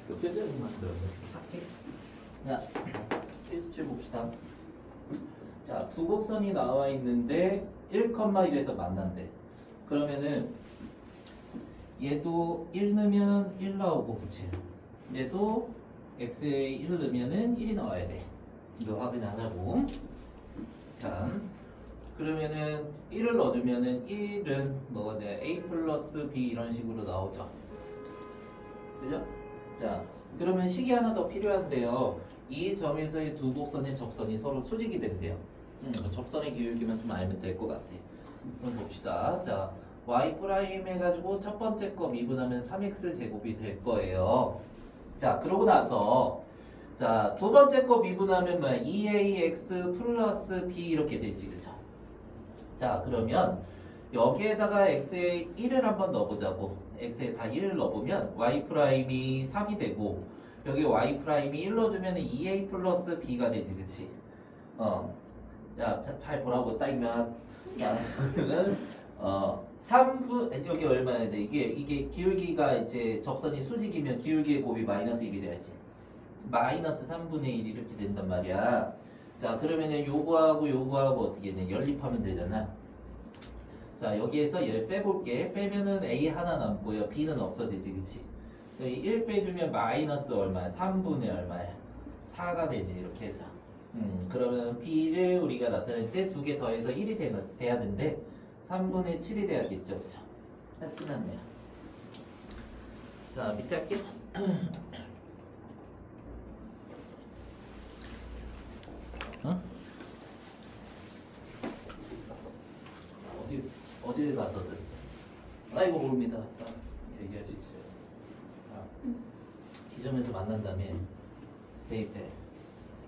교재를 만들어서 찾게. 자, 필수치 봅시다. 자, 두 곡선이 나와 있는데 1,1에서 만난대. 그러면은 얘도 1 넣으면 1 나오고, 그치? 얘도 x에 1 넣으면은 1이 나와야 돼. 이거 확인하자고. 자, 그러면은 1을 넣어주면은 1은 뭐가 돼? a 플러스 b 이런 식으로 나오죠. 그죠? 자, 그러면 식이 하나 더 필요한데요. 이 점에서의 두 곡선의 접선이 서로 수직이 된대요. 접선의 기울기만 좀 알면 될 것 같아. 한번 봅시다. 자, y 프라임 해가지고 첫 번째 거 미분하면 3x 제곱이 될 거예요. 자, 그러고 나서 자, 두 번째 거 미분하면 뭐야? 2ax 플러스 b 이렇게 되지, 그죠? 자, 그러면 여기에다가 x에 1을 한번 넣어보자고. x에 다 1을 넣어보면 y 프라임이 3이 되고 여기 y 프라임이 1 넣어주면 2a 플러스 b가 되지, 그치? 야, 팔 보라고 따이면 야, 그러면 3분 여기 얼마야 돼? 이게 기울기가 이제 접선이 수직이면 기울기의 곱이 마이너스 1이 돼야지. 마이너스 3분의 1 이렇게 된단 말이야. 자, 그러면은 요거하고 어떻게 돼? 연립하면 되잖아. 자, 여기에서 얘를 빼볼게. 빼면은 a 하나 남고요. b는 없어지지, 그치? 1 빼주면 마이너스 얼마야? 3분의 얼마야? 4가 되지, 이렇게 해서. 그러면 b를 우리가 나타낼 때 두 개 더해서 1이 돼야 되는데 3분의 7이 돼야겠죠, 그쵸? 해서 끝났네요. 자, 밑에 할게요. 어? 어디를 가서든 이거 모릅니다. 얘기할 수 있어요. 이 점에서 만난 다음에 대입해.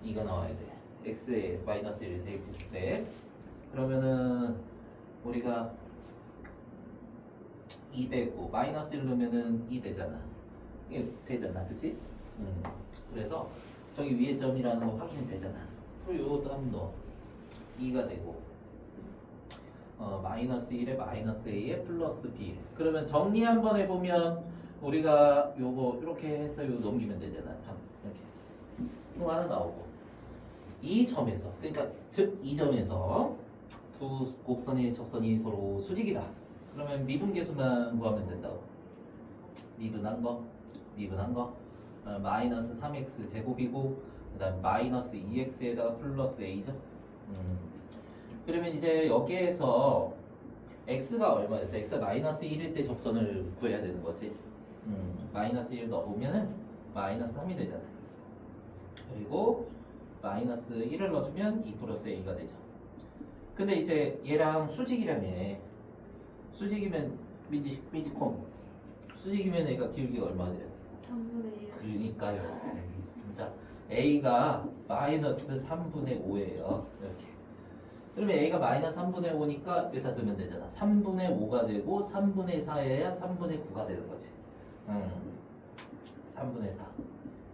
2가 나와야 돼. x에 마이너스 1을 대입했을 때 그러면은 우리가 2 되고 마이너스 1 넣으면은 2 되잖아. 이게 되잖아, 그치? 그래서 저기 위에 점이라는 거 확인이 되잖아. 그리고 요것도 한번 넣어. 2가 되고 마이너스 1에 마이너스 a에 플러스 b. 그러면 정리 한번 해보면 우리가 요거 이렇게 해서 요 넘기면 되잖아. 3 이렇게. 이거 하나 나오고 이 점에서, 그러니까 즉 이 점에서 두 곡선의 접선이 서로 수직이다. 그러면 미분계수만 구하면 된다고. 미분한 거 마이너스 3x 제곱이고 그 다음 마이너스 2x에다가 플러스 a죠. 그러면 이제 여기에서 x가 얼마였어? x가 마이너스 1일 때 접선을 구해야 되는 거지. 마이너스 1 넣어보면은 마이너스 3이 되잖아. 그리고 마이너스 1을 넣어주면 2 플러스 a가 되죠. 근데 이제 얘랑 수직이라며. 수직이면 미지콤. 수직이면 얘가 기울기가 얼마 돼요? 3분의 1. 그러니까요. 자, a가 마이너스 3분의 5예요. 이렇게. 그러면 a가 마이너스 3분의 5니까 여기다 넣으면 되잖아. 3분의 5가 되고 3분의 4여야 3분의 9가 되는 거지. 3분의 4.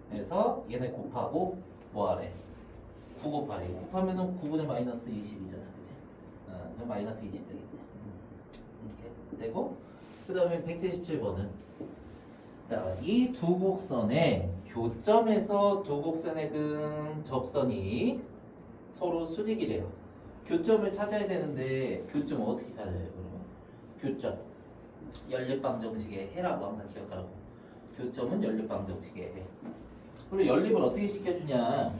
그래서 얘네 곱하고 뭐하래? 9 곱하래. 곱하면은 9분의 마이너스 20이잖아. 그치? 그럼 마이너스 20 되겠네. 이렇게 되고 그 다음에 177번은 자, 이 두 곡선의 교점에서 두 곡선의 그 접선이 서로 수직이래요. 교점을 찾아야 되는데 교점을 어떻게 찾아요? 그러면 교점 연립방정식의 해라고 항상 기억하라고. 교점은 연립방정식의 해. 그리고 연립을 어떻게 시켜주냐?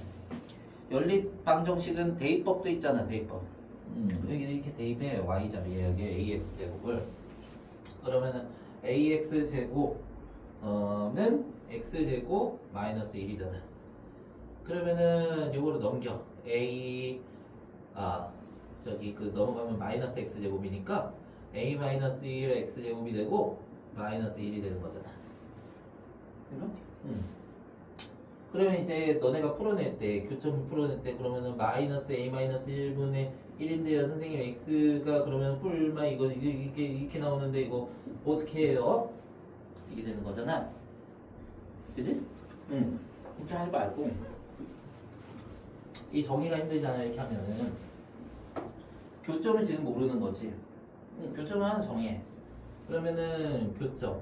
연립방정식은 대입법도 있잖아. 대입법. 여기 이렇게 대입해. y 자리에 여기 ax 제곱을. 그러면은 ax 제곱은 x 제곱 마이너스 1이잖아. 그러면은 요거를 넘겨. 저기 그 넘어가면 마이너스 x 제곱이니까 a 마이너스 1의 x 제곱이 되고 마이너스 1이 되는 거잖아. 그죠? 그러면 이제 너네가 풀어낼 때 교점을 풀어낼 때 그러면은 마이너스 a 마이너스 1분의 1인데요 선생님 x가 그러면 뿔마 이거 이렇게 나오는데 이거 어떻게 해요? 이게 되는 거잖아. 그지? 이렇게 하지 말고 이 정리가 힘들잖아. 이렇게 하면은 교점을 지금 모르는 거지. 교점을 하나 정해. 그러면은 교점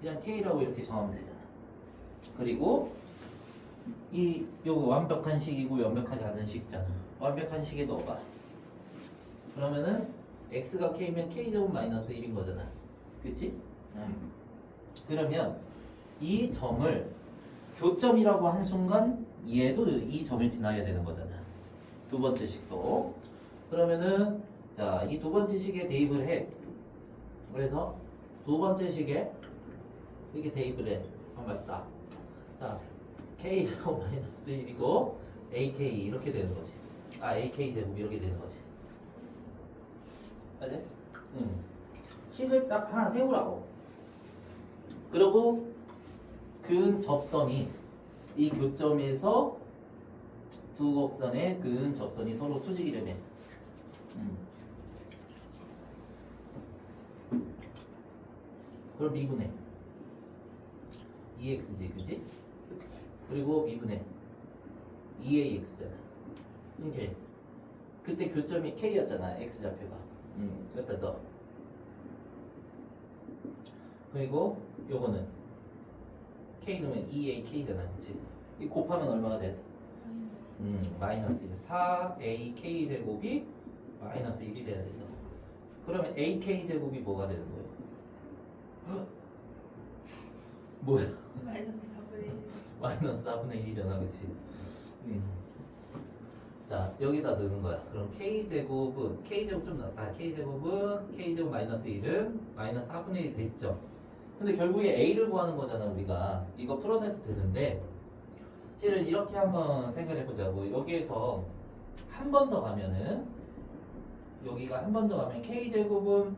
그냥 K라고 이렇게 정하면 되잖아. 그리고 요거 완벽한 식이고 완벽하지 않은 식이잖아. 완벽한 식에 넣어봐. 그러면은 X가 K면 K제곱 마이너스 1인 거잖아. 그치? 그러면 이 점을 교점이라고 한 순간 얘도 이 점을 지나야 되는 거잖아. 두 번째 식도. 그러면은 자, 이 두 번째 식에 대입을 해. 그래서 두 번째 식에 이렇게 대입을 해. 한 맞다. 자, K제곱 마이너스 1이고 AK 이렇게 되는 거지. AK 제곱 이렇게 되는 거지. 맞지? 식을 딱 하나 세우라고. 그리고 근 접선이 이 교점에서 두 곡선의 근 접선이 서로 수직이를 해. 그럼 미분해. 2x지, 그지? 그리고 미분해. 2ax잖아. 이렇게. 그때 교점이 k였잖아, x좌표가. 여기다 넣어. 그리고 요거는 k 넣으면 2ak잖아, 그치? 이 곱하면 얼마가 돼? 마이너스 1. 4ak 제곱이 마이너스 1이 돼야 된다. 그러면 ak 제곱이 뭐가 되는 거예요? 뭐야? 마이너스 4분의 1이잖아, 그치? 자, 여기다 넣는 거야. 그럼 k제곱은 k제곱 좀 나왔다. k제곱 마이너스 1은 마이너스 4분의 1 됐죠? 근데 결국에 a를 구하는 거잖아, 우리가. 이거 풀어내도 되는데 실은 이렇게 한번 생각해 보자고. 여기에서 한 번 더 가면은 여기가 한 번 더 가면 k제곱은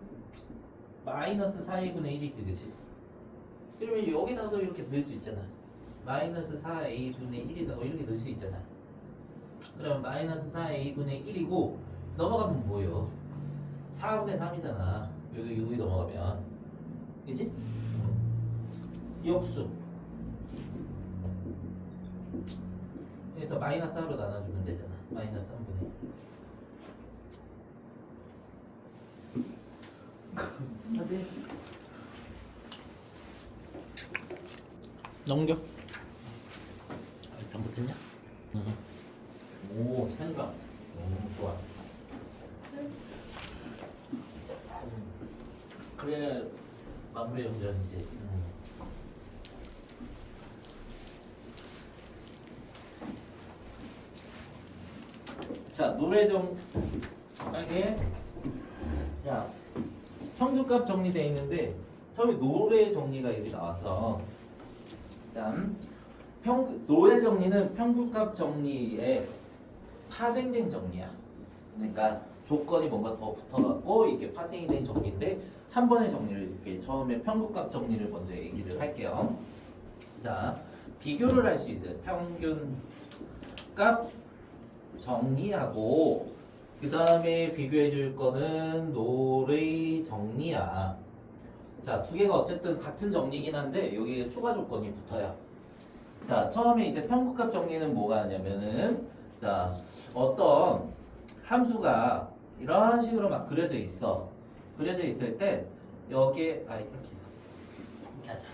마이너스 4a분의 1이지, 그치? 그러면 여기다도 이렇게 넣을 수 있잖아. 마이너스 4a분의 1이라고 이렇게 넣을 수 있잖아. 그럼 마이너스 4a분의 1이고 넘어가면 뭐예요? 4분의 3이잖아. 여기 넘어가면. 그치? 역수. 그래서 마이너스 4로 나눠주면 되잖아. 마이너스 3분의 1. 하세요. 넘겨. 일단 못했냐? 오, 찬감. 너무 좋아. 그래, 마무리 운전이지. 자, 노래정하게. 자, 평균값 정리되어 있는데 처음에 노래 정리가 여기 나와서 일단 노래 정리는 평균값 정리에 파생된 정리야. 그러니까 조건이 뭔가 더 붙어갖고 이게 파생이 된 정리인데 한 번의 정리를 이렇게 처음에 평균값 정리를 먼저 얘기를 할게요. 자, 비교를 할 수 있는 평균값 정리하고 그 다음에 비교해 줄 거는 노래 정리야. 자, 두 개가 어쨌든 같은 정리긴 한데 여기에 추가 조건이 붙어요. 자, 처음에 이제 평균값 정리는 뭐가 하냐면은 자, 어떤 함수가 이런 식으로 막 그려져 있어. 그려져 있을 때 여기에 이렇게 해서 이렇게 하자.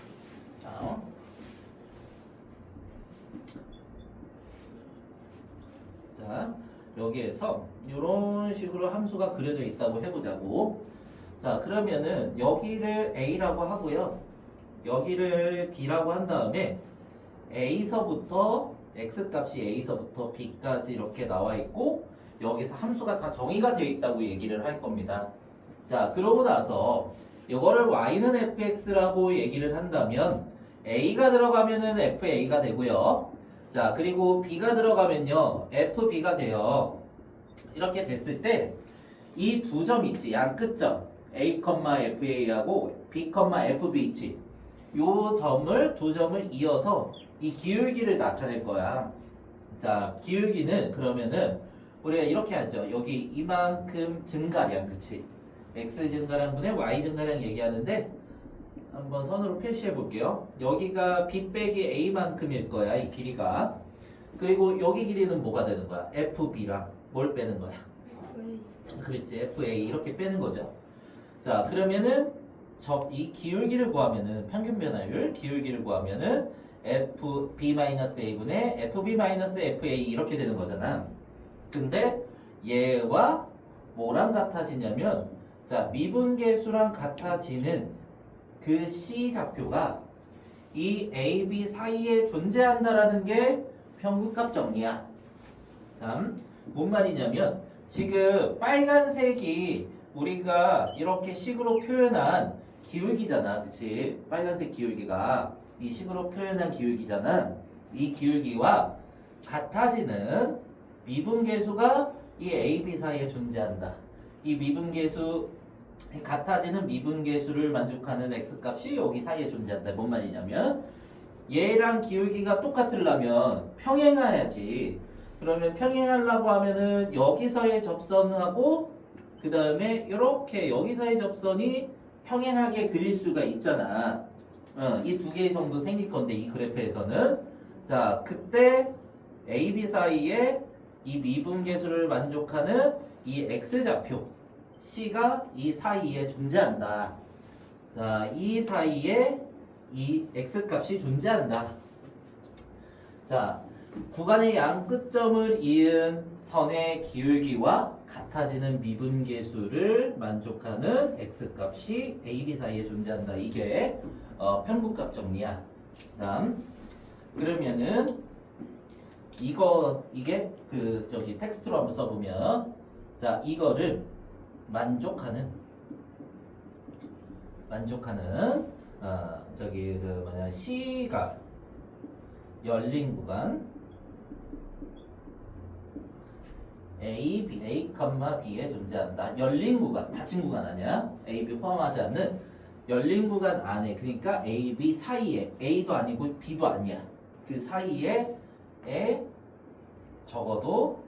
자, 여기에서 이런 식으로 함수가 그려져 있다고 해보자고. 자, 그러면은 여기를 A라고 하고요. 여기를 B라고 한 다음에 A서부터 X값이 A서부터 B까지 이렇게 나와 있고 여기서 함수가 다 정의가 되어 있다고 얘기를 할 겁니다. 자, 그러고 나서 이거를 Y는 fx라고 얘기를 한다면 A가 들어가면은 FA가 되고요. 자, 그리고 B가 들어가면요 FB가 돼요. 이렇게 됐을 때 이 두 점 있지, 양 끝점 A, FA하고 B, FB 있지. 요 점을 두 점을 이어서 이 기울기를 나타낼 거야. 자, 기울기는 그러면은 우리가 이렇게 하죠. 여기 이만큼 증가량, 그치? X 증가량 분의 Y 증가량 얘기하는데 한번 선으로 표시해 볼게요. 여기가 B 빼기 A만큼일 거야, 이 길이가. 그리고 여기 길이는 뭐가 되는 거야? FB랑 뭘 빼는 거야? 그렇지, FA 이렇게 빼는 거죠. 자, 그러면은 이 기울기를 구하면은 평균 변화율 기울기를 구하면은 fb-a분의 fb-fa 이렇게 되는 거잖아. 근데 얘와 뭐랑 같아지냐면 자 미분계수랑 같아지는 그 C 좌표가 이 A, B 사이에 존재한다라는 게 평균값 정리야. 다음 뭔 말이냐면 지금 빨간색이 우리가 이렇게 식으로 표현한 기울기잖아. 그치? 빨간색 기울기가 이 식으로 표현한 기울기잖아. 이 기울기와 같아지는 미분계수가 이 A, B 사이에 존재한다. 이 미분계수 같아지는 미분계수를 만족하는 x값이 여기 사이에 존재한다. 뭔 말이냐면 얘랑 기울기가 똑같으려면 평행해야지. 그러면 평행하려고 하면은 여기서의 접선하고 그 다음에 이렇게 여기서의 접선이 평행하게 그릴 수가 있잖아. 이 두 개 정도 생길 건데 이 그래프에서는 자 그때 A, B 사이에 이 미분계수를 만족하는 이 x좌표 C가 이 사이에 존재한다. 자, 이 사이에 이 x값이 존재한다. 자, 구간의 양 끝점을 이은 선의 기울기와 같아지는 미분계수를 만족하는 x값이 a, b 사이에 존재한다. 이게 평균값 정리야. 다음 그러면은 이게 그 저기 텍스트로 한번 써보면 자 이거를 만족하는 저기 그 뭐냐 C가 열린 구간 A, B, A, B에 존재한다. 열린 구간, 닫힌 구간 아니야? A, B 포함하지 않는 열린 구간 안에 그러니까 A, B 사이에 A도 아니고 B도 아니야. 그 사이에 적어도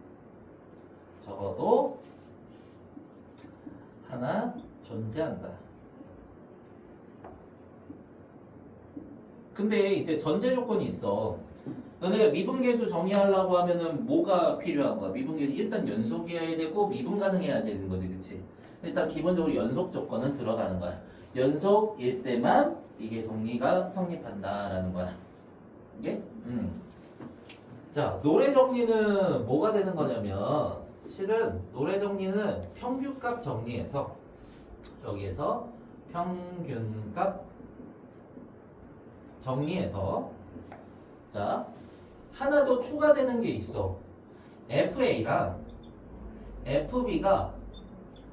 하나 존재한다. 근데 이제 전제 조건이 있어. 너네가 미분계수 정의하려고 하면은 뭐가 필요한 거야? 미분계수 일단 연속이어야 되고 미분 가능해야 되는 거지, 그치? 일단 기본적으로 연속 조건은 들어가는 거야. 연속일 때만 이게 정리가 성립한다라는 거야. 이게? 자, 노래 정리는 뭐가 되는 거냐면 실은 노래 정리는 평균값 정리해서 여기에서 평균값 정리해서 자 하나 더 추가되는 게 있어. FA랑 FB가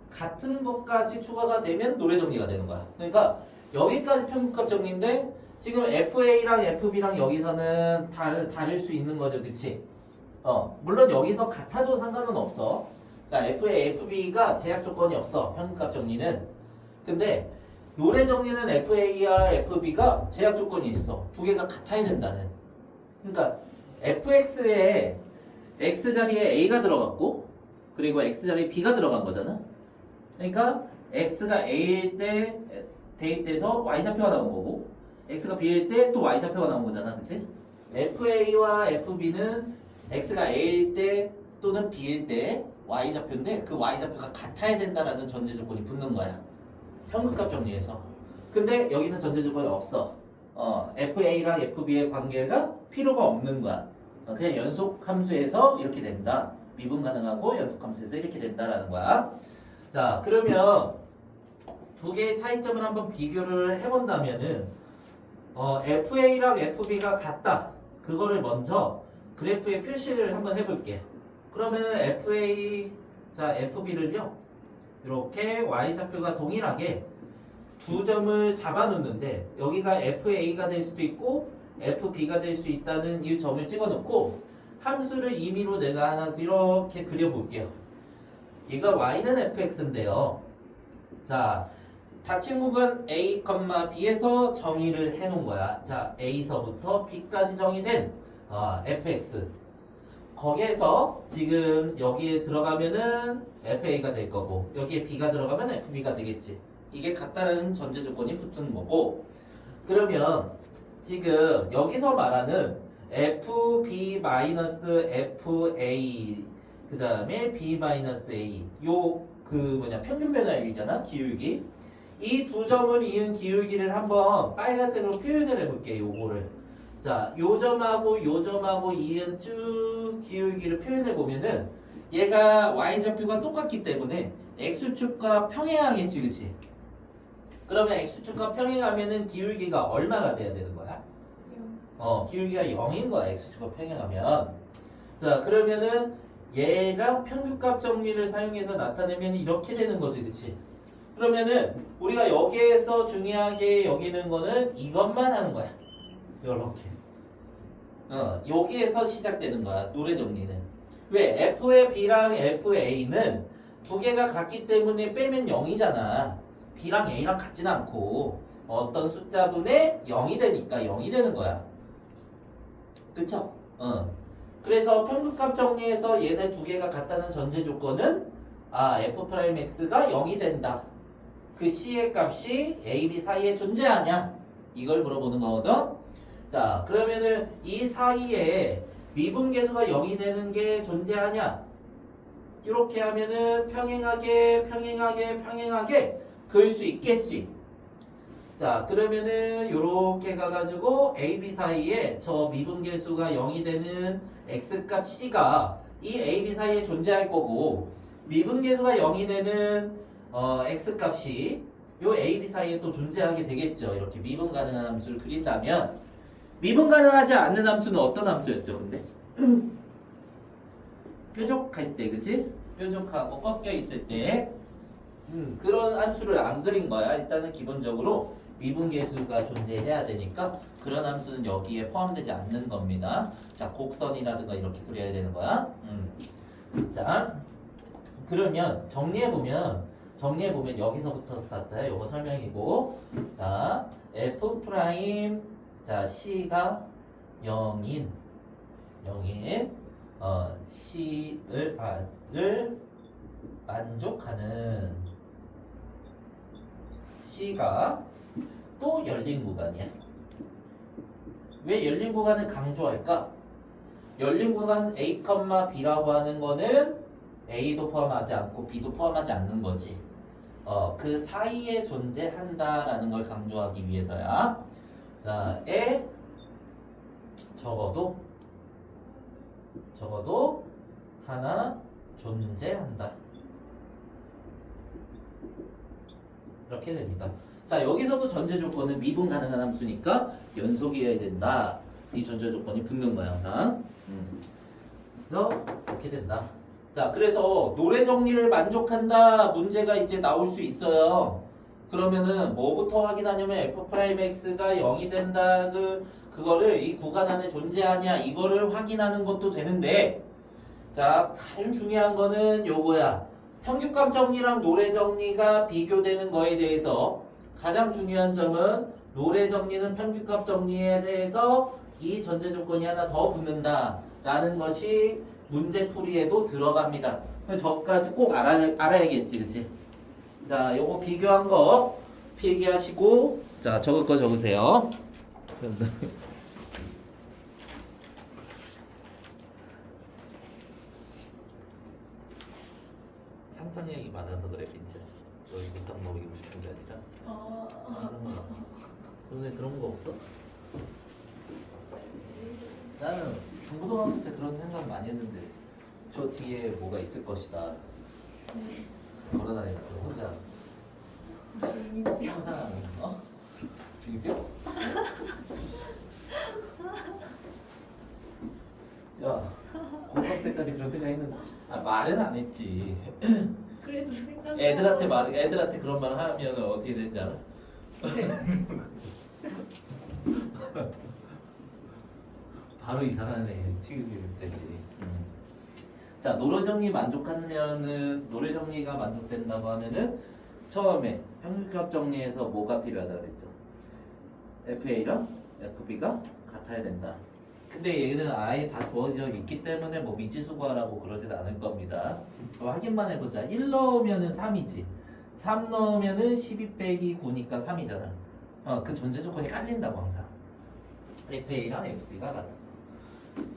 같은 것까지 추가가 되면 노래 정리가 되는 거야. 그러니까 여기까지 평균값 정리인데 지금 FA랑 FB랑 여기서는 다를 수 있는 거죠, 그치? 물론 여기서 같아도 상관은 없어. 그러니까 FA, FB가 제약 조건이 없어, 평균값 정리는. 근데 노래 정리는 FA와 FB가 제약 조건이 있어. 두 개가 같아야 된다는. 그러니까 FX에 X 자리에 A가 들어갔고 그리고 X 자리에 B가 들어간 거잖아. 그러니까 X가 A일 때 대입돼서 Y좌표가 나온 거고 X가 B일 때 또 Y좌표가 나온 거잖아, 그치? FA와 FB는 X가 A일 때 또는 B일 때 Y좌표인데 그 Y좌표가 같아야 된다라는 전제 조건이 붙는 거야. 평균값 정리해서. 근데 여기는 전제 조건이 없어. FA랑 FB의 관계가 필요가 없는 거야. 그냥 연속 함수에서 이렇게 된다. 미분 가능하고 연속 함수에서 이렇게 된다라는 거야. 자, 그러면 두 개의 차이점을 한번 비교를 해본다면은 FA랑 FB가 같다. 그거를 먼저 그래프에 표시를 한번 해볼게. 그러면은 FB를요. 이렇게 Y좌표가 동일하게 두 점을 잡아놓는데 여기가 FA가 될 수도 있고 FB가 될 수 있다는 이 점을 찍어놓고 함수를 임의로 내가 하나 이렇게 그려볼게요. 얘가 Y는 fx인데요. 자, 닫힌 구간 A, B에서 정의를 해놓은 거야. 자, A서부터 B까지 정의된 fx. 거기에서 지금 여기에 들어가면은 FA가 될 거고 여기에 B가 들어가면 FB가 되겠지. 이게 같다는 전제 조건이 붙은 거고 그러면 지금 여기서 말하는 FB-FA 그 다음에 B-A 요 그 뭐냐 평균 변화율이잖아, 기울기. 이 두 점을 이은 기울기를 한번 빨간색으로 표현을 해볼게. 요거를. 자, 요 점하고 이은 쭉 기울기를 표현해 보면은 얘가 y좌표가 똑같기 때문에 x축과 평행하겠지, 그치? 그러면 x축과 평행하면은 기울기가 얼마가 돼야 되는 거야? 기울기가 0인 거야, x축과 평행하면. 자, 그러면은 얘랑 평균값 정리를 사용해서 나타내면 이렇게 되는 거지, 그치? 그러면은 우리가 여기에서 중요하게 여기는 거는 이것만 하는 거야. 요렇게. 여기에서 시작되는 거야, 노래 정리는. 왜? F의 B랑 FA는 두 개가 같기 때문에 빼면 0이잖아. B랑 A랑 같지는 않고 어떤 숫자분의 0이 되니까 0이 되는 거야. 그쵸? 그래서 평균값 정리해서 얘네 두 개가 같다는 전제 조건은 F'X가 0이 된다. 그 C의 값이 A, B 사이에 존재하냐? 이걸 물어보는 거거든. 자, 그러면은 이 사이에 미분계수가 0이 되는 게 존재하냐? 이렇게 하면은 평행하게 그을 수 있겠지. 자, 그러면은 요렇게 가가지고 A, B 사이에 저 미분계수가 0이 되는 X값 C가 이 A, B 사이에 존재할 거고, 미분계수가 0이 되는 X값이 요 A, B 사이에 또 존재하게 되겠죠. 이렇게 미분 가능한 함수를 그린다면, 미분 가능하지 않는 함수는 어떤 함수였죠, 근데? 뾰족할 때, 그치? 뾰족하고 꺾여 있을 때, 그런 함수를 안 그린 거야. 일단은 기본적으로 미분계수가 존재해야 되니까 그런 함수는 여기에 포함되지 않는 겁니다. 자, 곡선이라든가 이렇게 그려야 되는 거야. 자, 그러면 정리해보면 여기서부터 스타트해. 요거 설명이고, 자, F 프라임, 자, C가 0인 C를 만족하는 C가 또 열린 구간이야. 왜 열린 구간을 강조할까? 열린 구간 A, B라고 하는 거는 A도 포함하지 않고 B도 포함하지 않는 거지. 그 사이에 존재한다라는 걸 강조하기 위해서야. 자, 적어도 하나 존재한다. 이렇게 됩니다. 자, 여기서도 전제 조건은 미분 가능한 함수니까 연속이어야 된다. 이 전제 조건이 붙는 거야, 항상. 그래서 이렇게 된다. 자, 그래서 노래 정리를 만족한다 문제가 이제 나올 수 있어요. 그러면은 뭐부터 확인하냐면 F'X가 0이 된다. 그거를 이 구간 안에 존재하냐 이거를 확인하는 것도 되는데, 자, 가장 중요한 거는 요거야. 평균값 정리랑 노래 정리가 비교되는 거에 대해서 가장 중요한 점은 노래 정리는 평균값 정리에 대해서 이 전제 조건이 하나 더 붙는다라는 것이 문제풀이에도 들어갑니다. 저까지 꼭 알아야겠지, 그치? 자, 요거 비교한 거 필기하시고, 자, 적을 거 적으세요. 상상 얘기 많아서 그래, 빈자. 너희 못한 먹이고 싶은 게 아니라. 너네 그런 거 없어? 나는 중고등학교 때 그런 생각 많이 했는데 저 뒤에 뭐가 있을 것이다. 걸어다니면서 혼자 상상하는 중이병? 야, 고3 때까지 그런 생각 했는데 말은 안 했지. 그래도 생각. 애들한테 그런 말 하면 어떻게 되는지 알아? 바로 이상한 애 취급이 되지. 자, 노래 정리가 만족된다고 하면은 처음에 평균값 정리에서 뭐가 필요하다 그랬죠? FA랑 FB가 같아야 된다. 근데 얘는 아예 다 주어져 있기 때문에 뭐 미지수 구하라고 그러진 않을 겁니다. 확인만 해보자. 1 넣으면은 3이지. 3 넣으면은 12 빼기 9니까 3이잖아. 그 전제 조건이 깔린다고 항상. FA랑 FB가 같다.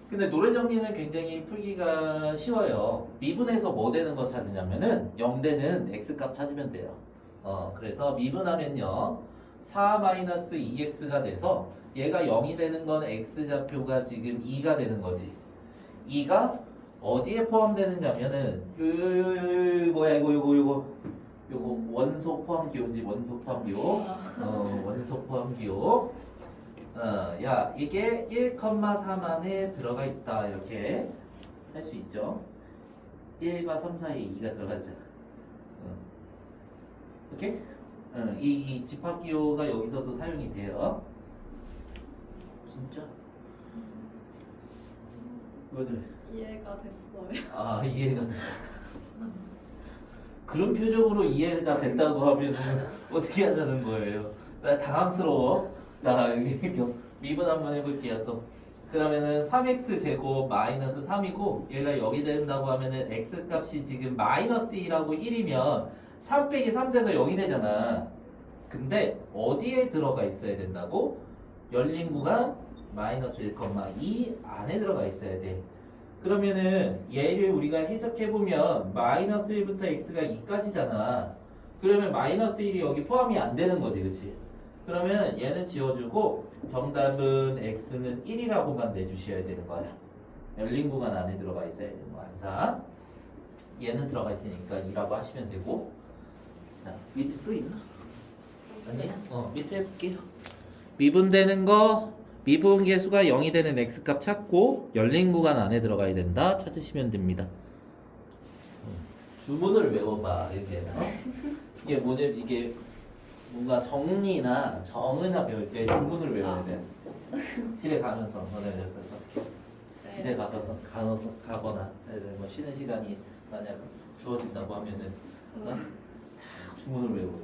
근데 노래 정리는 굉장히 풀기가 쉬워요. 미분에서 뭐 되는 거 찾으냐면은 0 되는 X값 찾으면 돼요. 그래서 미분하면요 4-2x가 돼서 얘가 0이 되는 건 x좌표가 지금 2가 되는 거지. 2가 어디에 포함되느냐면은 요거 원소 포함 기호지. 원소 포함 기호. 원소 포함 기호. 야 이게 1,3 안에 들어가 있다 이렇게 할 수 있죠. 1과 3 사이에 2가 들어가 있잖아. 오케이? 이 집합 기호가 여기서도 사용이 돼요. 진짜? 왜 그래? 이해가 됐어요. 아 이해가 돼. 그런 표정으로 이해가 된다고 하면 어떻게 하자는 거예요? 나 당황스러워. 자 여기 미분 한번 해볼게요 또. 그러면은 3x 제곱 마이너스 3이고 얘가 0이 된다고 하면은 x 값이 지금 마이너스 1하고 1이면 3 빼기 3 돼서 0이 되잖아. 근데 어디에 들어가 있어야 된다고? 열린 구간 마이너스 1,2 안에 들어가 있어야 돼. 그러면은 얘를 우리가 해석해보면 마이너스 1부터 x가 2까지잖아. 그러면 마이너스 1이 여기 포함이 안 되는 거지, 그치? 그러면 얘는 지워주고 정답은 x는 1이라고만 내주셔야 되는 거야. 열린 구간 안에 들어가 있어야 되는 거야, 항상. 얘는 들어가 있으니까 2라고 하시면 되고. 자, 밑에 또 있나? 아니야? 밑에 해볼게요. 미분되는 거, 미분 계수가 0이 되는 x값 찾고 열린 구간 안에 들어가야 된다 찾으시면 됩니다. 주문을 외워봐. 이렇게 이게 뭐냐, 이게 뭔가 정리나 정의나 배울 때 주문을 외워야 돼. 집에 가면서 너네 어떻게 집에 가거나 뭐 쉬는 시간이 만약 주어진다고 하면은 다 주문을 외우고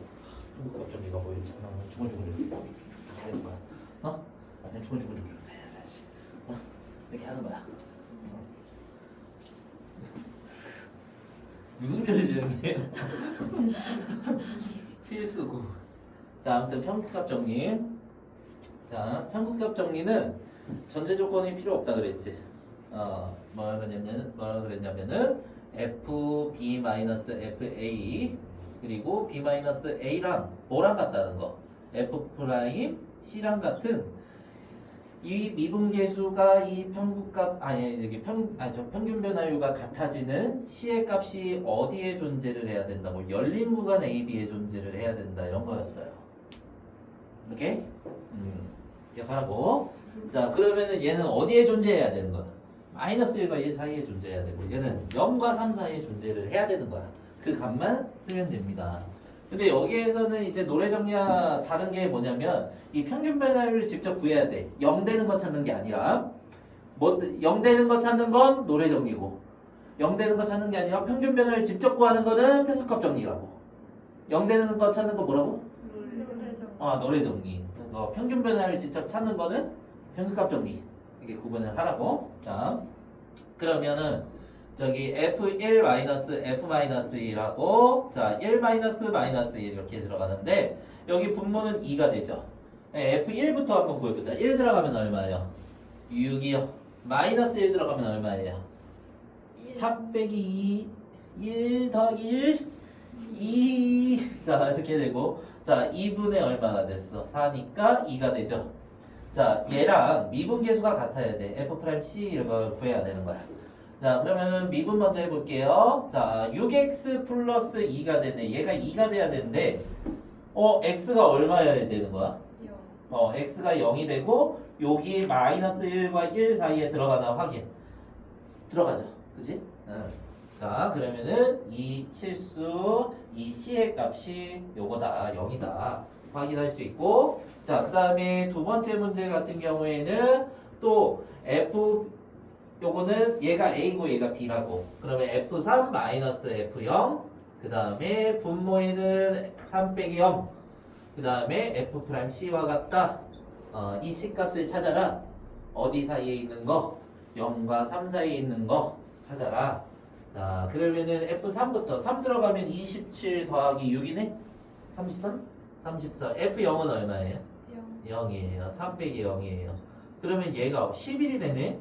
갑자기 이거 뭐 있잖아. 주문주문 이렇게 하는 거야. 그냥 주문주문 해야지. 이렇게 하는 거야. 무슨 별이냐면 필수고. 자, 아무튼 평균값 정리. 자, 평균값 정리는 전제 조건이 필요 없다 그랬지. 뭐라 그랬냐면은 fb-fa 그리고 b-a랑 뭐랑 같다는 거. f'C랑 같은 이 미분계수가 이 평균값 평균 변화율과 같아지는 C의 값이 어디에 존재를 해야 된다고? 열린 구간 AB에 존재를 해야 된다 이런 거였어요. 오케이? 기억하라고. 자, 그러면은 얘는 어디에 존재해야 되는 거야? 마이너스 1과 1 사이에 존재해야 되고 얘는 0과 3 사이에 존재를 해야 되는 거야. 그 값만 쓰면 됩니다. 근데 여기에서는 이제 노래 정리와 다른 게 뭐냐면 이 평균 변화율을 직접 구해야 돼. 0 되는 거 찾는 게 아니라 0 되는 거 찾는 건 노래 정리고 0 되는 거 찾는 게 아니라 평균 변화율 직접 구하는 거는 평균값 정리라고. 0 되는 거 찾는 거 뭐라고? 노래 정리. 그래서 평균 변화율 직접 찾는 거는 평균값 정리. 이게 구분을 하라고. 자, 그러면은 저기 f1-f-1하고 자 1-1 이렇게 들어가는데 여기 분모는 2가 되죠. f1부터 한번 구해보자. 1 들어가면 얼마예요? 6이요. 마이너스 1 들어가면 얼마예요? 3 빼기 2 1 더하기 1 2 자 이렇게 되고 자 2분의 얼마가 됐어? 4니까 2가 되죠. 자 얘랑 미분계수가 같아야 돼. f'C 이런 걸 구해야 되는 거야. 자 그러면은 미분 먼저 해볼게요. 자 6x 플러스 2가 되네. 얘가 2가 돼야 되는데 x가 얼마여야 되는 거야? x가 0이 되고 여기 마이너스 1과 1 사이에 들어가나 확인. 들어가죠. 그치? 자 그러면은 이 실수 이 c의 값이 요거다 0이다 확인할 수 있고 자 그 다음에 두 번째 문제 같은 경우에는 또 f 요거는 얘가 A고 얘가 B라고. 그러면 F3 마이너스 F0 그 다음에 분모에는 3 빼기 0 그 다음에 F'C와 같다. 이 C값을 찾아라. 어디 사이에 있는 거? 0과 3 사이에 있는 거 찾아라. 자 그러면은 F3부터 3 들어가면 27 더하기 6이네? 33? 34 F0은 얼마예요? 0이에요. 3 빼기 0이에요. 그러면 얘가 11이 되네?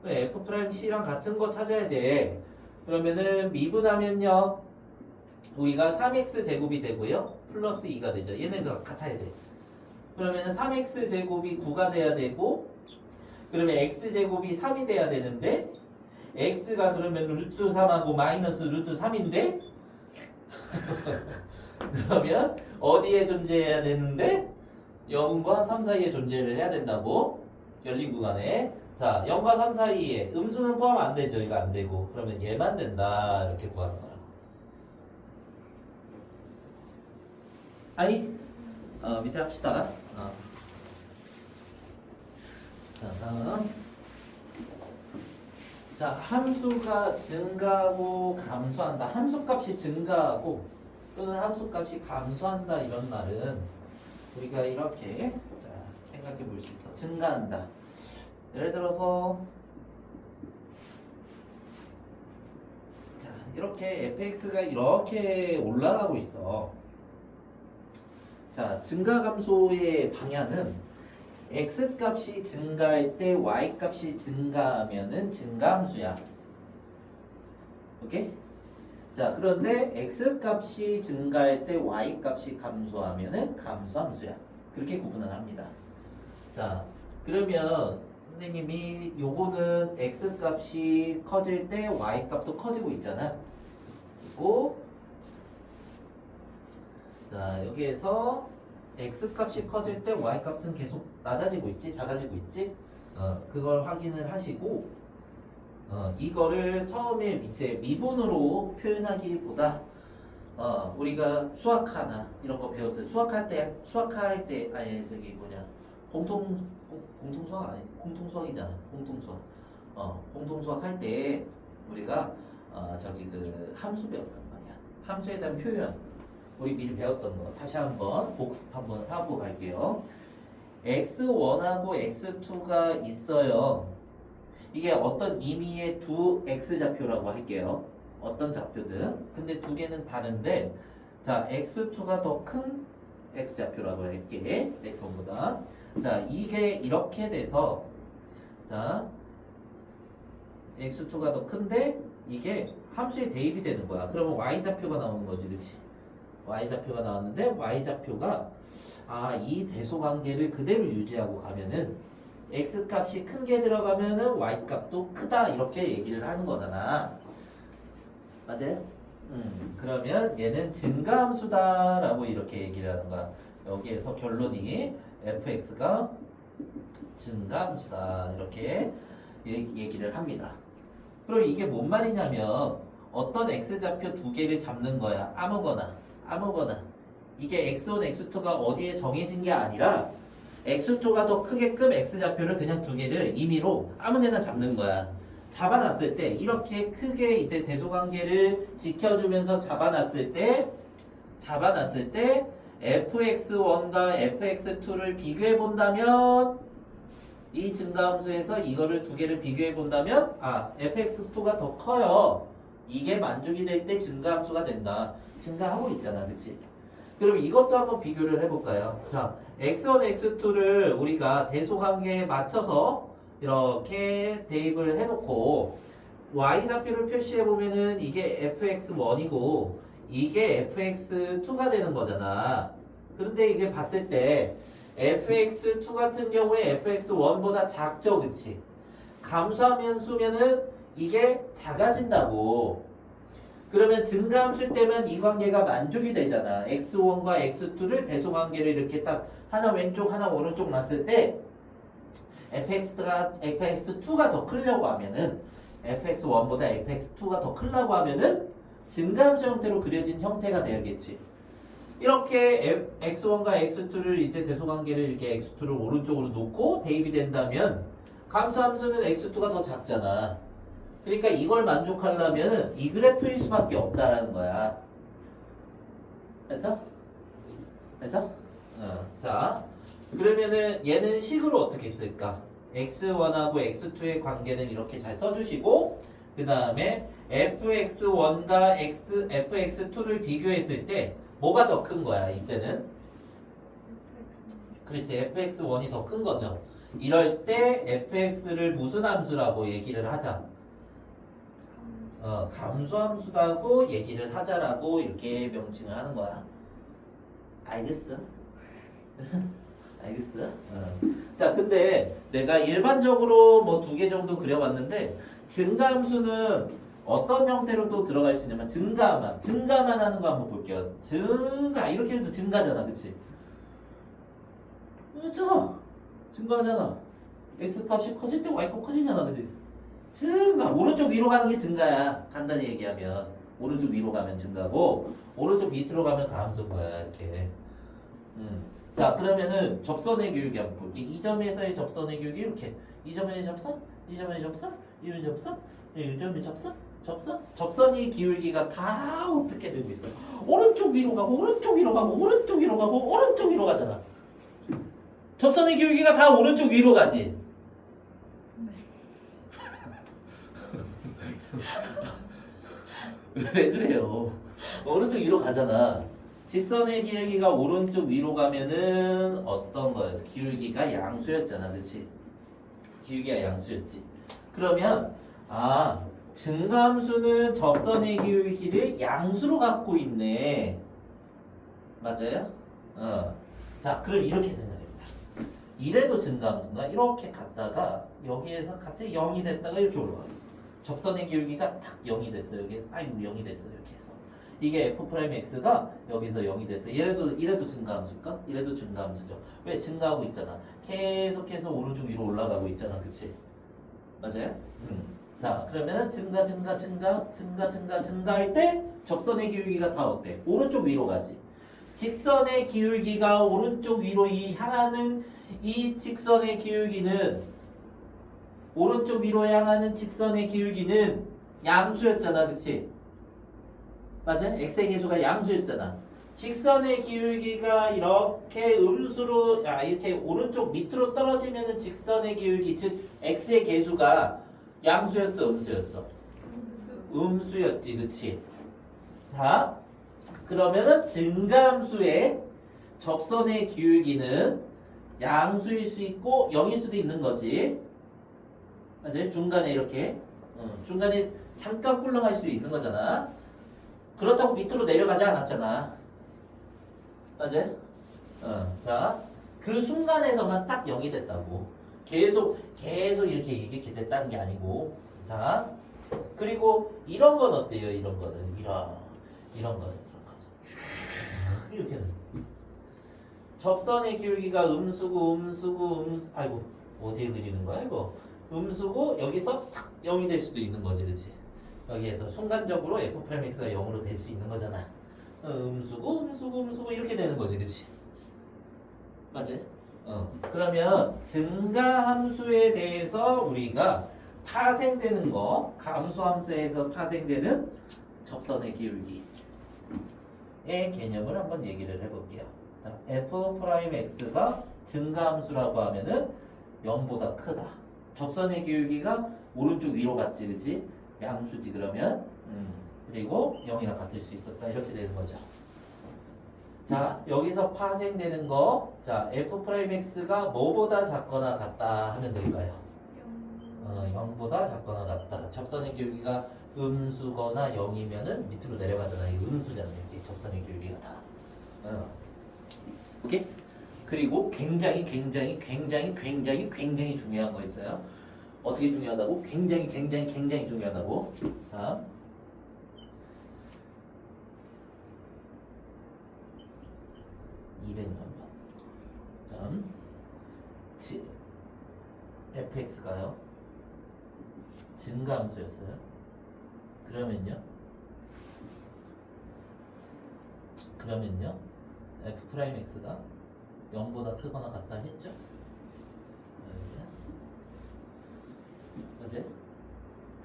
F'C랑 같은 거 찾아야 돼. 그러면은 미분하면요. 우리가 3x 제곱이 되고요. 플러스 2가 되죠. 얘네가 같아야 돼. 그러면 3x 제곱이 9가 돼야 되고 그러면 x 제곱이 3이 돼야 되는데 x가 그러면 루트 3하고 마이너스 루트 3인데 그러면 어디에 존재해야 되는데 0과 3 사이에 존재를 해야 된다고 열린 구간에 자 0과 3 사이에 음수는 포함 안 되죠. 이거 안 되고 그러면 얘만 된다 이렇게 구하는 거라고. 아니 밑에 합시다. 자 다음 자 함수가 증가하고 감소한다. 함수값이 증가하고 또는 함수값이 감소한다 이런 말은 우리가 이렇게 자, 생각해 볼 수 있어. 증가한다. 예를 들어서 자 이렇게 fx가 이렇게 올라가고 있어. 자 증가 감소의 방향은 x 값이 증가할 때 y 값이 증가하면은 증가함수야. 오케이? 자 그런데 x 값이 증가할 때 y 값이 감소하면은 감소함수야. 그렇게 구분을 합니다. 자 그러면 선생님이 요거는 x 값이 커질 때 y 값도 커지고 있잖아. 그리고 자 여기에서 x 값이 커질 때 y 값은 계속 낮아지고 있지, 작아지고 있지. 그걸 확인을 하시고 이거를 처음에 이제 미분으로 표현하기보다 우리가 수학하나 이런 거 배웠어요. 수학할 때 아니 저기 뭐냐 공통수학 아니 공통수학이잖아. 공통수학 할 때 우리가 저기 그 함수 배웠단 말이야. 함수에 대한 표현 우리 미리 배웠던 거 다시 한번 복습 한번 하고 갈게요. x1하고 x2가 있어요. 이게 어떤 의미의 두 x좌표라고 할게요. 어떤 좌표든. 근데 두 개는 다른데 자 x2가 더 큰 x좌표라고 할게. x1보다. 자 이게 이렇게 돼서 자 x2가 더 큰데 이게 함수에 대입이 되는 거야. 그러면 y좌표가 나오는 거지. 그치? y좌표가 나왔는데 y좌표가 이 대소관계를 그대로 유지하고 가면은 x값이 큰 게 들어가면은 y값도 크다 이렇게 얘기를 하는 거잖아. 맞아요? 그러면 얘는 증가함수다라고 이렇게 얘기를 하는 거야. 여기에서 결론이 fx가 증가함수다 이렇게 얘기를 합니다. 그럼 이게 뭔 말이냐면 어떤 x좌표 두 개를 잡는 거야. 아무거나 이게 x1, x2가 어디에 정해진 게 아니라 x2가 더 크게끔 x좌표를 그냥 두 개를 임의로 아무데나 잡는 거야. 잡아놨을 때 이렇게 크게 이제 대소관계를 지켜주면서 잡아놨을 때 fx1과 fx2를 비교해 본다면 이 증가함수에서 이거를 두 개를 비교해 본다면 fx2가 더 커요. 이게 만족이 될 때 증가함수가 된다. 증가하고 있잖아. 그치? 그럼 이것도 한번 비교를 해볼까요? 자, x1, x2를 우리가 대소관계에 맞춰서 이렇게 대입을 해놓고 y좌표를 표시해보면은 이게 fx1이고 이게 fx2가 되는 거잖아. 그런데 이게 봤을 때 fx2 같은 경우에 fx1보다 작죠. 그치? 감소하면수면은 이게 작아진다고. 그러면 증가함수 때면 이 관계가 만족이 되잖아. x1과 x2를 대소관계를 이렇게 딱 하나 왼쪽 하나 오른쪽 놨을 때 fx2가 더 크려고 하면은 fx1보다 fx2가 더 크려고 하면은 증가함수 형태로 그려진 형태가 돼야겠지. 이렇게 x1과 x2를 이제 대소관계를 이렇게 x2를 오른쪽으로 놓고 대입이 된다면 감소함수는 x2가 더 작잖아. 그러니까 이걸 만족하려면 이 그래프일 수밖에 없다라는 거야. 됐어? 자, 그러면은 얘는 식으로 어떻게 쓸까? x1하고 x2의 관계는 이렇게 잘 써주시고 그 다음에 fx1과 fx2를 비교했을 때 뭐가 더 큰 거야? 이때는 그렇지, fx1이 더 큰 거죠. 이럴 때 fx를 무슨 함수라고 얘기를 하자? 감소함수라고 얘기를 하자라고 이렇게 명칭을 하는 거야. 알겠어? 알겠어? 자, 근데 내가 일반적으로 뭐 2개 정도 그려봤는데 증가함수는 어떤 형태로 또 들어갈 수 있냐면 증가만 하는 거 한번 볼게요. 증가 이렇게 해도 증가잖아, 그치? 그렇잖아. 증가하잖아. x 값이 커질 때 y 값 커지잖아, 그치? 증가. 오른쪽 위로 가는 게 증가야. 간단히 얘기하면 오른쪽 위로 가면 증가고 오른쪽 밑으로 가면 감소인 거야, 이렇게. 자, 그러면은 접선의 교육이 한번 볼게. 이 점에서의 접선의 교육이 이렇게. 이 점의 접선, 이 점의 접선, 이 점의 접선, 이 점의 접선, 접선이 기울기가 다 어떻게 되고 있어? 오른쪽 위로 가고 오른쪽 위로 가고 오른쪽 위로 가고 오른쪽 위로 가잖아. 접선의 기울기가 다 오른쪽 위로 가지. 왜 그래요? 오른쪽 위로 가잖아. 직선의 기울기가 오른쪽 위로 가면은 어떤 거였어? 기울기가 양수였잖아, 그렇지? 기울기가 양수였지. 그러면 증가함수는 접선의 기울기를 양수로 갖고 있네. 맞아요? 자, 그럼 이렇게 생각해보자. 이래도 증가함수인가? 이렇게 갔다가 여기에서 갑자기 0이 됐다가 이렇게 올라갔어. 접선의 기울기가 탁 0이 됐어. 여기 아이고 0이 됐어. 이렇게 해서 이게 f'x가 여기서 0이 됐어. 이래도 증가함수일까? 이래도 증가함수죠. 왜? 증가하고 있잖아. 계속해서 오른쪽 위로 올라가고 있잖아. 그치? 맞아요? 자, 그러면은 증가할 때 접선의 기울기가 다 어때? 오른쪽 위로 가지. 직선의 기울기가 오른쪽 위로 향하는 이 직선의 기울기는 오른쪽 위로 향하는 직선의 기울기는 양수였잖아, 그치? 맞아? x의 계수가 양수였잖아. 직선의 기울기가 이렇게 음수로 이렇게 오른쪽 밑으로 떨어지면은 직선의 기울기 즉 x의 계수가 양수였어, 음수였어? 음수였지, 그치? 자, 그러면은 증가함수의 접선의 기울기는 양수일 수 있고 0일 수도 있는 거지. 맞아요? 중간에 이렇게 중간에 잠깐 꿀렁할 수 있는 거잖아. 그렇다고 밑으로 내려가지 않았잖아. 맞아요? 자, 그 순간에서만 딱 0이 됐다고. 계속 이렇게 됐다는 게 아니고. 자, 그리고 이런 건 어때요? 이런 거는 이런 거는 이렇게 접선의 기울기가 음수고 아이고 어디에 그리는 거야 이거? 음수고 여기서 탁 0이 될 수도 있는 거지, 그치? 여기에서 순간적으로 f'x가 0으로 될 수 있는 거잖아. 음수고 이렇게 되는 거지, 그치? 맞지? 그러면 증가함수에 대해서 우리가 파생되는 거, 감소함수에서 파생되는 접선의 기울기의 개념을 한번 얘기를 해볼게요. 자, f'x가 증가함수라고 하면은 0보다 크다. 접선의 기울기가 오른쪽 위로 갔지, 그치? 양수지 그러면 그리고 0이랑 같을 수 있었다 이렇게 되는 거죠. 자, 여기서 파생되는 거, 자, f'x가 뭐보다 작거나 같다 하면 될까요? 0보다 작거나 같다. 접선의 기울기가 음수거나 0이면은 밑으로 내려가잖아. 이 음수잖아요. 이게 접선의 기울기가 다. 오케이? 그리고 굉장히 중요한 거 있어요. 어떻게 중요하다고? 굉장히 중요하다고. 자, 다음 fx가요 증가함수였어요. 그러면요 f'x가 0보다 크거나 같다 했죠? 맞지?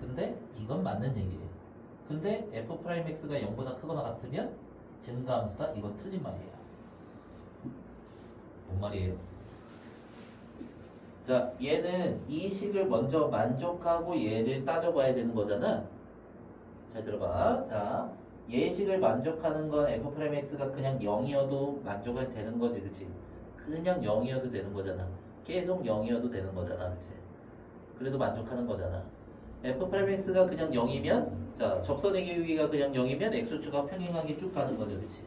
근데 이건 맞는 얘기예요. 근데 f'x가 0보다 크거나 같으면 증가함수다? 이건 틀린 말이에요. 뭔 말이에요? 자, 얘는 이 식을 먼저 만족하고 얘를 따져봐야 되는 거잖아. 잘 들어봐. 자, 얘식을 만족하는 건 f'x가 그냥 0이어도 만족은 되는 거지, 그치? 그냥 0이어도 되는 거잖아. 계속 0이어도 되는 거잖아, 그치? 그래도 만족하는 거잖아. f'x가 그냥 0이면 자 접선의 길이가 그냥 0이면 x축과 평행하게 쭉 가는 거죠, 그치?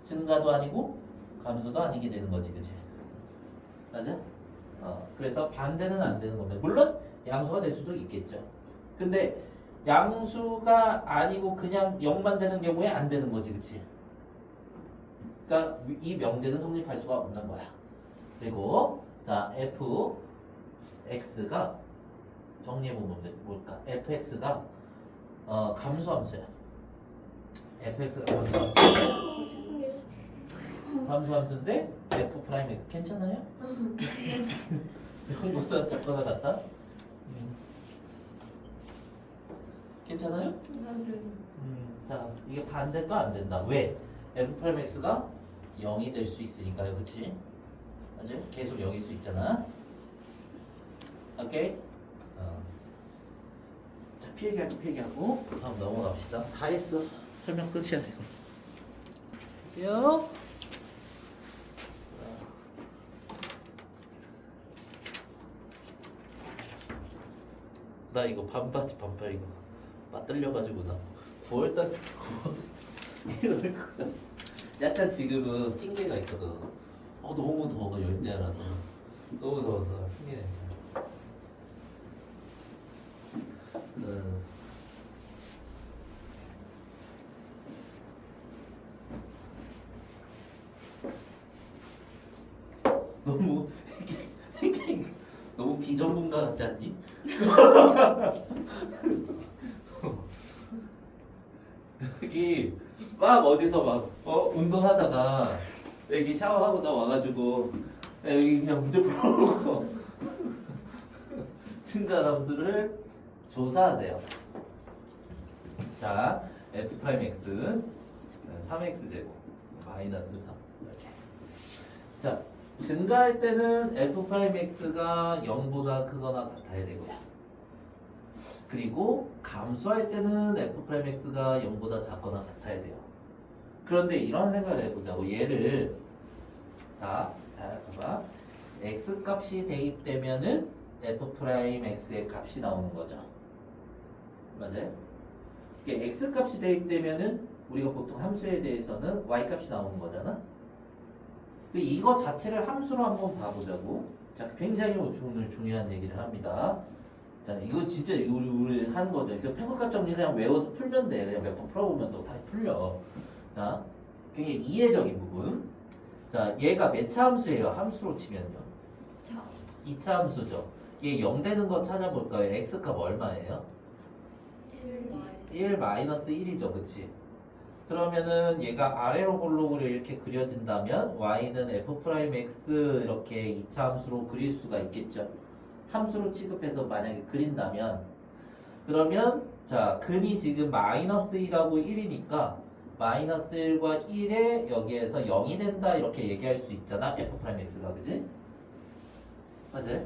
증가도 아니고 감소도 아니게 되는 거지, 그치? 맞아? 그래서 반대는 안 되는 겁니다. 물론 양수가 될 수도 있겠죠. 근데 양수가 아니고 그냥 0만 되는 경우에 안 되는 거지, 그치? 그러니까 이 명제는 성립할 수가 없는 거야. 그리고 자 fx가 정리해보면 뭘까? fx가 감소함수야. fx가 감소함수인데 죄송해요. 감소함수인데 f 프라임 x 괜찮아요? 0보다 작거나 같다? 괜찮아요? 아무튼 자 이게 반대도 안 된다. 왜? f 프라임 x가 0이 될 수 있으니까요, 그치? 맞아요? 계속 0일 수 있잖아. 오케이? 자 필기하고 다음 넘어갑시다. 다 했어. 설명 끝이야 이거. 볼게요. 나 이거 반바지 반팔 이거 맞들려가지고 나 9월달 1월 약간 지금은 핑계가 있거든. 너무 더워 열대야라서 너무 더워서 핑계. 너무 너무 비전문가 같지 않니? 여기 막 어디서 막 운동하다가 여기 샤워하고 나 와가지고 여기 그냥 문제 풀어보고 증가함수를 조사하세요. 자 f 프라임 x 3x 제곱 마이너스 3 이렇게. 자 증가할 때는 f 프라임 x가 0보다 크거나 같아야 되고요. 그리고 감소할 때는 f 프라임 x가 0보다 작거나 같아야 돼요. 그런데 이런 생각을 해보자고. 얘를 자 봐봐. x 값이 대입되면은 f 프라임 x의 값이 나오는 거죠. 맞아요? 이게 x 값이 대입되면은 우리가 보통 함수에 대해서는 y 값이 나오는 거잖아. 이거 자체를 함수로 한번 봐보자고. 자, 굉장히 오늘 중요한 얘기를 합니다. 자, 이거 진짜 우리 하는 거죠. 그래서 평가값 정리 그냥 외워서 풀면 돼. 그냥 몇 번 풀어보면 또 다 풀려. 자, 굉장히 이해적인 부분. 자, 얘가 몇 차 함수예요? 함수로 치면요. 자 2차 함수죠. 얘 0 되는 거 찾아볼까요? x값 얼마예요? 1 마이너스 1이죠. 그치? 그러면은 얘가 아래로 볼록으로 이렇게 그려진다면 y는 f 프라임 x 이렇게 2차 함수로 그릴 수가 있겠죠. 함수로 취급해서 만약에 그린다면 그러면 자 근이 지금 마이너스 1하고 1이니까 마이너스 1과 1에 여기에서 0이 된다 이렇게 얘기할 수 있잖아. f 프라임 x가 그지? 맞아요?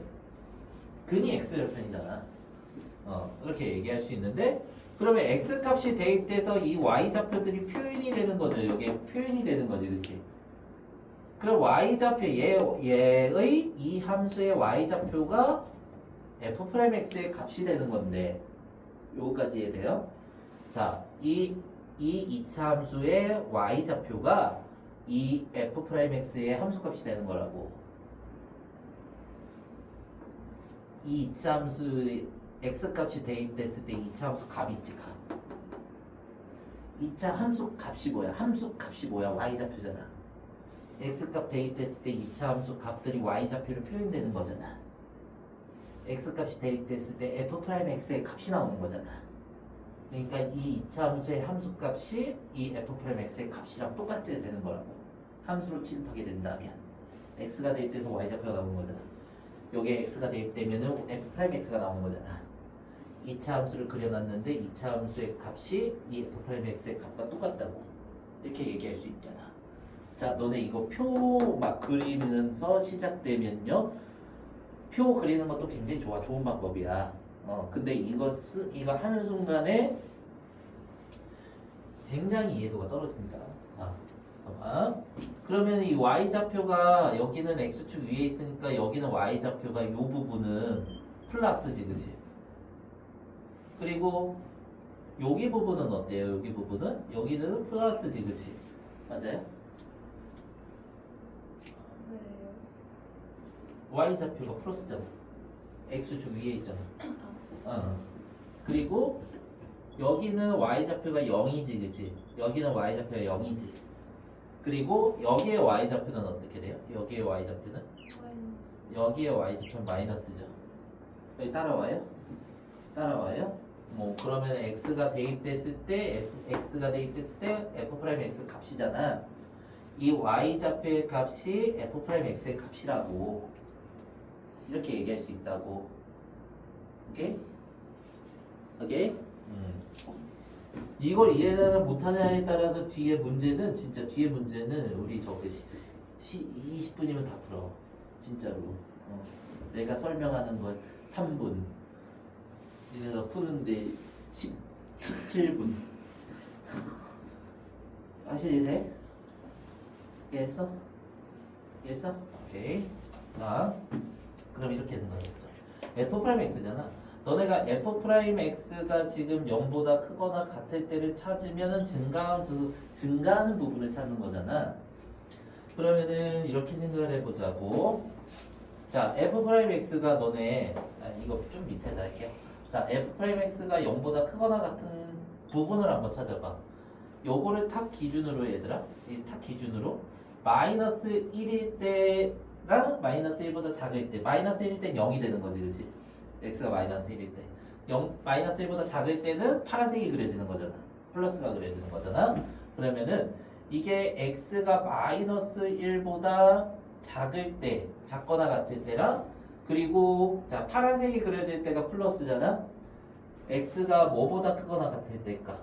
근이 x절편이잖아. 이렇게 얘기할 수 있는데 그러면 x 값이 대입돼서 이 y 좌표들이 표현이 되는 거죠. 여기에 표현이 되는 거지, 그렇지? 그럼 y 좌표 얘의 이 함수의 y 좌표가 f 프라임 x의 값이 되는 건데 요거까지 이해돼요? 자, 이 2차 함수의 y 좌표가 이 f 프라임 x의 함수 값이 되는 거라고. 이 2차 함수의 x값이 대입됐을 때 2차 함수 값이 있지, 값. 2차 함수 값이 뭐야? 함수 값이 뭐야? y좌표잖아. x값 대입됐을 때 2차 함수 값들이 y좌표로 표현되는 거잖아. x값이 대입됐을 때 f 프라임 x의 값이 나오는 거잖아. 그러니까 이 2차 함수의 함수 값이 이 f 프라임 x의 값이랑 똑같아야 되는 거라고. 함수로 취급하게 된다면 x가 대입돼서 y좌표가 나오는 거잖아. 여기에 x가 대입되면은 f 프라임 x가 나오는 거잖아. 2차 함수를 그려놨는데 2차 함수의 값이 이 f 프라임 x의 값과 똑같다고 이렇게 얘기할 수 있잖아. 자, 너네 이거 표 막 그리면서 시작되면요, 표 그리는 것도 굉장히 좋은 방법이야. 근데 이거 하는 순간에 굉장히 이해도가 떨어집니다. 자, 봐봐. 그러면 이 y 좌표가 여기는 x축 위에 있으니까 여기는 y 좌표가 이 부분은 플러스지, 그치? 그리고 여기 부분은 어때요? 여기 부분은? 여기는 플러스지, 그치? 맞아요? 네. y좌표가 플러스잖아. x축 위에 있잖아. 그리고 여기는 y좌표가 0이지, 그치? 여기는 y좌표가 0이지. 그리고 여기에 y좌표는 어떻게 돼요? 여기에 y좌표는? 마이너스. 여기에 y좌표는 마이너스죠. 여기 따라와요? 따라와요? 뭐 그러면 x가 대입됐을 때 f'(x) 값이잖아. 이 y좌표의 값이 f'x의 값이라고 이렇게 얘기할 수 있다고. 오케이? 오케이? 이걸 이해하냐 못하냐에 따라서 뒤에 문제는 진짜 뒤에 문제는 우리 저기 20분이면 다 풀어. 진짜로. 내가 설명하는 건 3분. 이래서 푸는데 17분. 하실 돼? 이해했어? 이해했어? 오케이. 자, 그럼 이렇게 생각해볼까? f'x잖아. 너네가 f'x가 지금 0보다 크거나 같을 때를 찾으면은 증가하는 부분을 찾는 거잖아. 그러면은 이렇게 생각을 해보자고. 자, f'x가 너네 이거 좀 밑에다 할게요. 자, f'x가 0보다 크거나 같은 부분을 한번 찾아봐. 요거를 탁 기준으로 얘들아, 이 탁 기준으로 마이너스 1일 때랑 마이너스 1보다 작을 때, 마이너스 1일 때 0이 되는 거지, 그치? x가 마이너스 1일 때, 마이너스 1보다 작을 때는 파란색이 그려지는 거잖아. 플러스가 그려지는 거잖아. 그러면은 이게 x가 마이너스 1보다 작을 때, 작거나 같을 때랑, 그리고 자 파란색이 그려질 때가 플러스잖아. x가 뭐보다 크거나 같을 때일까?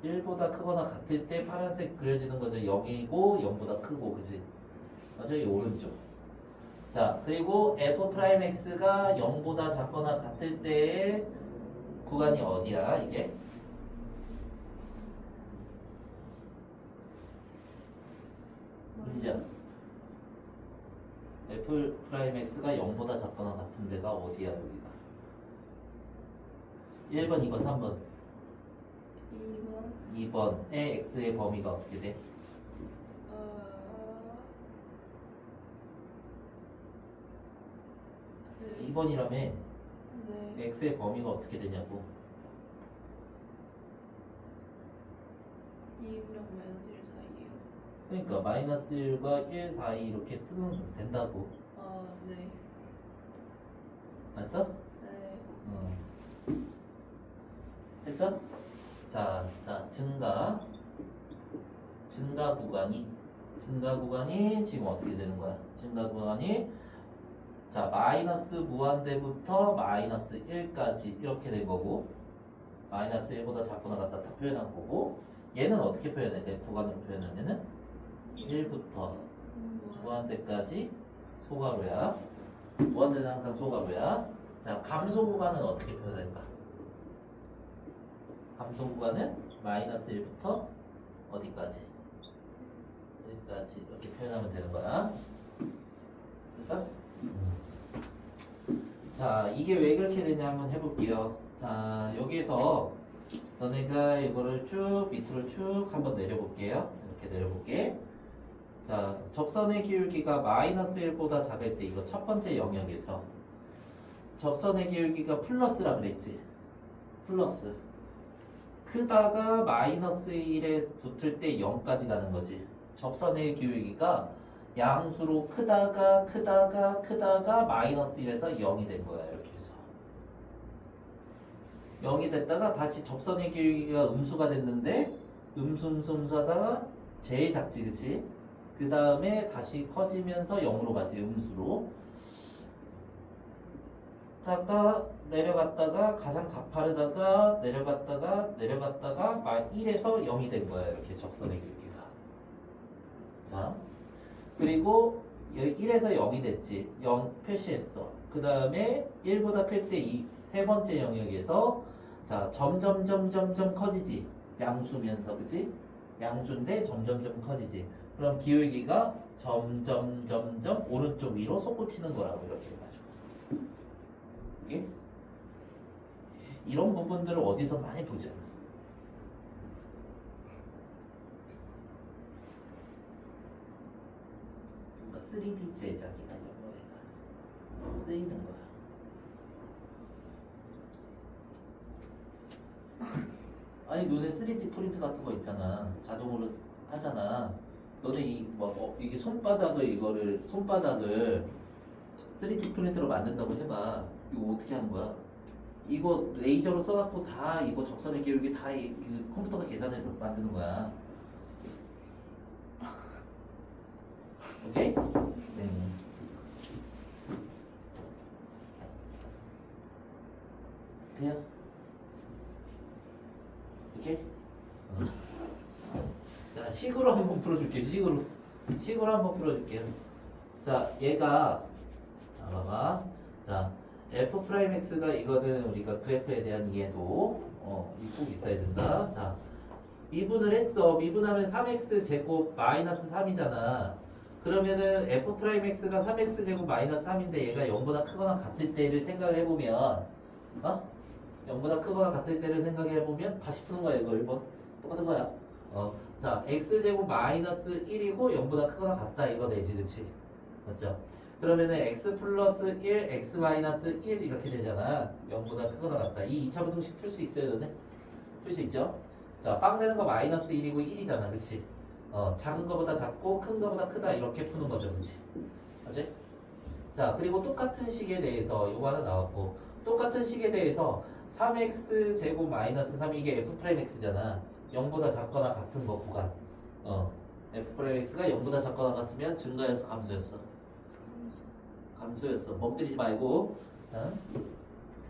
1보다 크거나 같을 때 파란색 그려지는 거죠. 0이고 0보다 크고, 그치? 맞아, 이 오른쪽. 자, 그리고 f'x가 0보다 작거나 같을 때의 구간이 어디야, 이게? 문제야. f'x가 0보다 작거나 같은 데가 어디야, 여기가? 1번, 2번, 3번. 2번. 2번의 x의 범위가 어떻게 돼? 네. 2번이라며. 네. x의 범위가 어떻게 되냐고. 2랑 마이너스 1 사이에요. 그러니까 마이너스 1과 1 사이 이렇게 쓰면 된다고. 네. 알았어? 네. 했어? 자, 증가 구간이 지금 어떻게 되는 거야? 증가 구간이 자 마이너스 무한대부터 마이너스 1까지 이렇게 된 거고, 마이너스 1보다 작거나 같다 다 표현한 거고, 얘는 어떻게 표현해? 내 구간으로 표현하면은 1부터 무한대까지 소괄호야. 무한대는 항상 소괄호야. 자, 감소 구간은 어떻게 표현할까? 감소 구간은 마이너스 1부터 어디까지? 여기까지 이렇게 표현하면 되는 거야. 그래서 자, 이게 왜 그렇게 되냐 한번 해볼게요. 자, 여기에서 너네가 이거를 쭉 밑으로 쭉 한번 내려볼게요. 이렇게 내려볼게. 자, 접선의 기울기가 마이너스 1보다 작을 때, 이거 첫 번째 영역에서 접선의 기울기가 플러스라 그랬지. 플러스. 크다가 마이너스 1에 붙을 때 0까지 가는 거지. 접선의 기울기가 양수로 크다가 마이너스 1에서 0이 된 거야. 이렇게 해서 0이 됐다가 다시 접선의 기울기가 음수가 됐는데 음수 하다가 제일 작지, 그치? 그 다음에 다시 커지면서 0으로 가지, 음수로. 다가 내려갔다가 가장 가파르다가 내려갔다가 1에서 0이 된 거야. 이렇게 접선의 기울기가. 자, 그리고 1에서 0이 됐지. 0 표시했어. 그 다음에 1보다 클 때 이 세 번째 영역에서 자 점점 커지지. 양수면서, 그치? 양수인데 점점 커지지. 그럼 기울기가 점점 오른쪽 위로 솟구치는 거라고 이렇게 해가지고 이게 이런 부분들을 어디서 많이 보지 않았어. 뭔가 3D 제작이나 이런 거에 쓰이는 거야. 아니 너네 3D 프린트 같은 거 있잖아. 자동으로 하잖아. 너네 이게 손바닥을 3D 프린터로 만든다고 해봐. 이거 어떻게 하는 거야? 이거 레이저로 써갖고 다 이거 적선의 기울기 다 이 컴퓨터가 계산해서 만드는 거야. 오케이? 네. 돼요? 오케이? 자, 식으로 한번 풀어줄게요. 식으로 한번 풀어줄게요. 자, 얘가 봐봐. 자, f'x가 이거는 우리가 그래프에 대한 이해도 꼭 있어야 된다. 자, 미분을 했어. 미분하면 3x 제곱 마이너스 3이잖아. 그러면은 f'x가 3x 제곱 마이너스 3인데 얘가 0보다 크거나 같을 때를 생각을 해보면 0보다 크거나 같을 때를 생각해보면 다시 푸는 거야. 이거 1번 똑같은 거야. 자, x제곱 마이너스 1이고 0보다 크거나 같다 이거 되지, 그치? 맞죠? 그러면은 x 플러스 1, x 마이너스 1 이렇게 되잖아. 0보다 크거나 같다. 이 2차 부등식 풀 수 있어요, 너네? 풀 수 있죠? 자, 빵 되는 거 마이너스 1이고 1이잖아, 그치? 작은 거보다 작고 큰 거보다 크다 이렇게 푸는 거죠, 그치? 맞지? 자, 그리고 똑같은 식에 대해서 요거 하나 나왔고 똑같은 식에 대해서 3x 제곱 마이너스 3 이게 f'x잖아. 0보다 작거나 같은 거 구간. f'x가 0보다 작거나 같으면 증가해서 감소였어. 감소였어. 멍때리지 말고.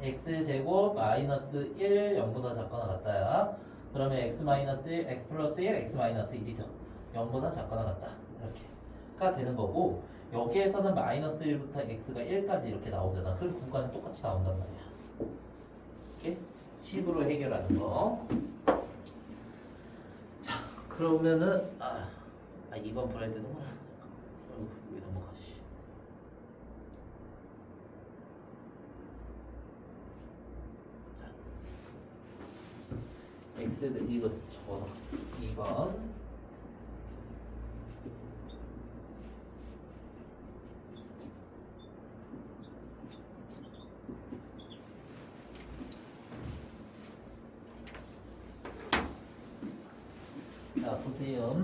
x 제곱 마이너스 1 0보다 작거나 같다야. 그러면 x 마이너스 1, x 플러스 1, x 마이너스 1이죠. 0보다 작거나 같다. 이렇게가 되는 거고 여기에서는 마이너스 1부터 x가 1까지 이렇게 나오잖아. 그럼 구간은 똑같이 나온단 말이야. 이렇게 식으로 해결하는 거. 자, 그러면은 2번 풀어야 되는구나. 왜 넘어가시? 자, x는 이거 적어서 2번. 자, 보세요.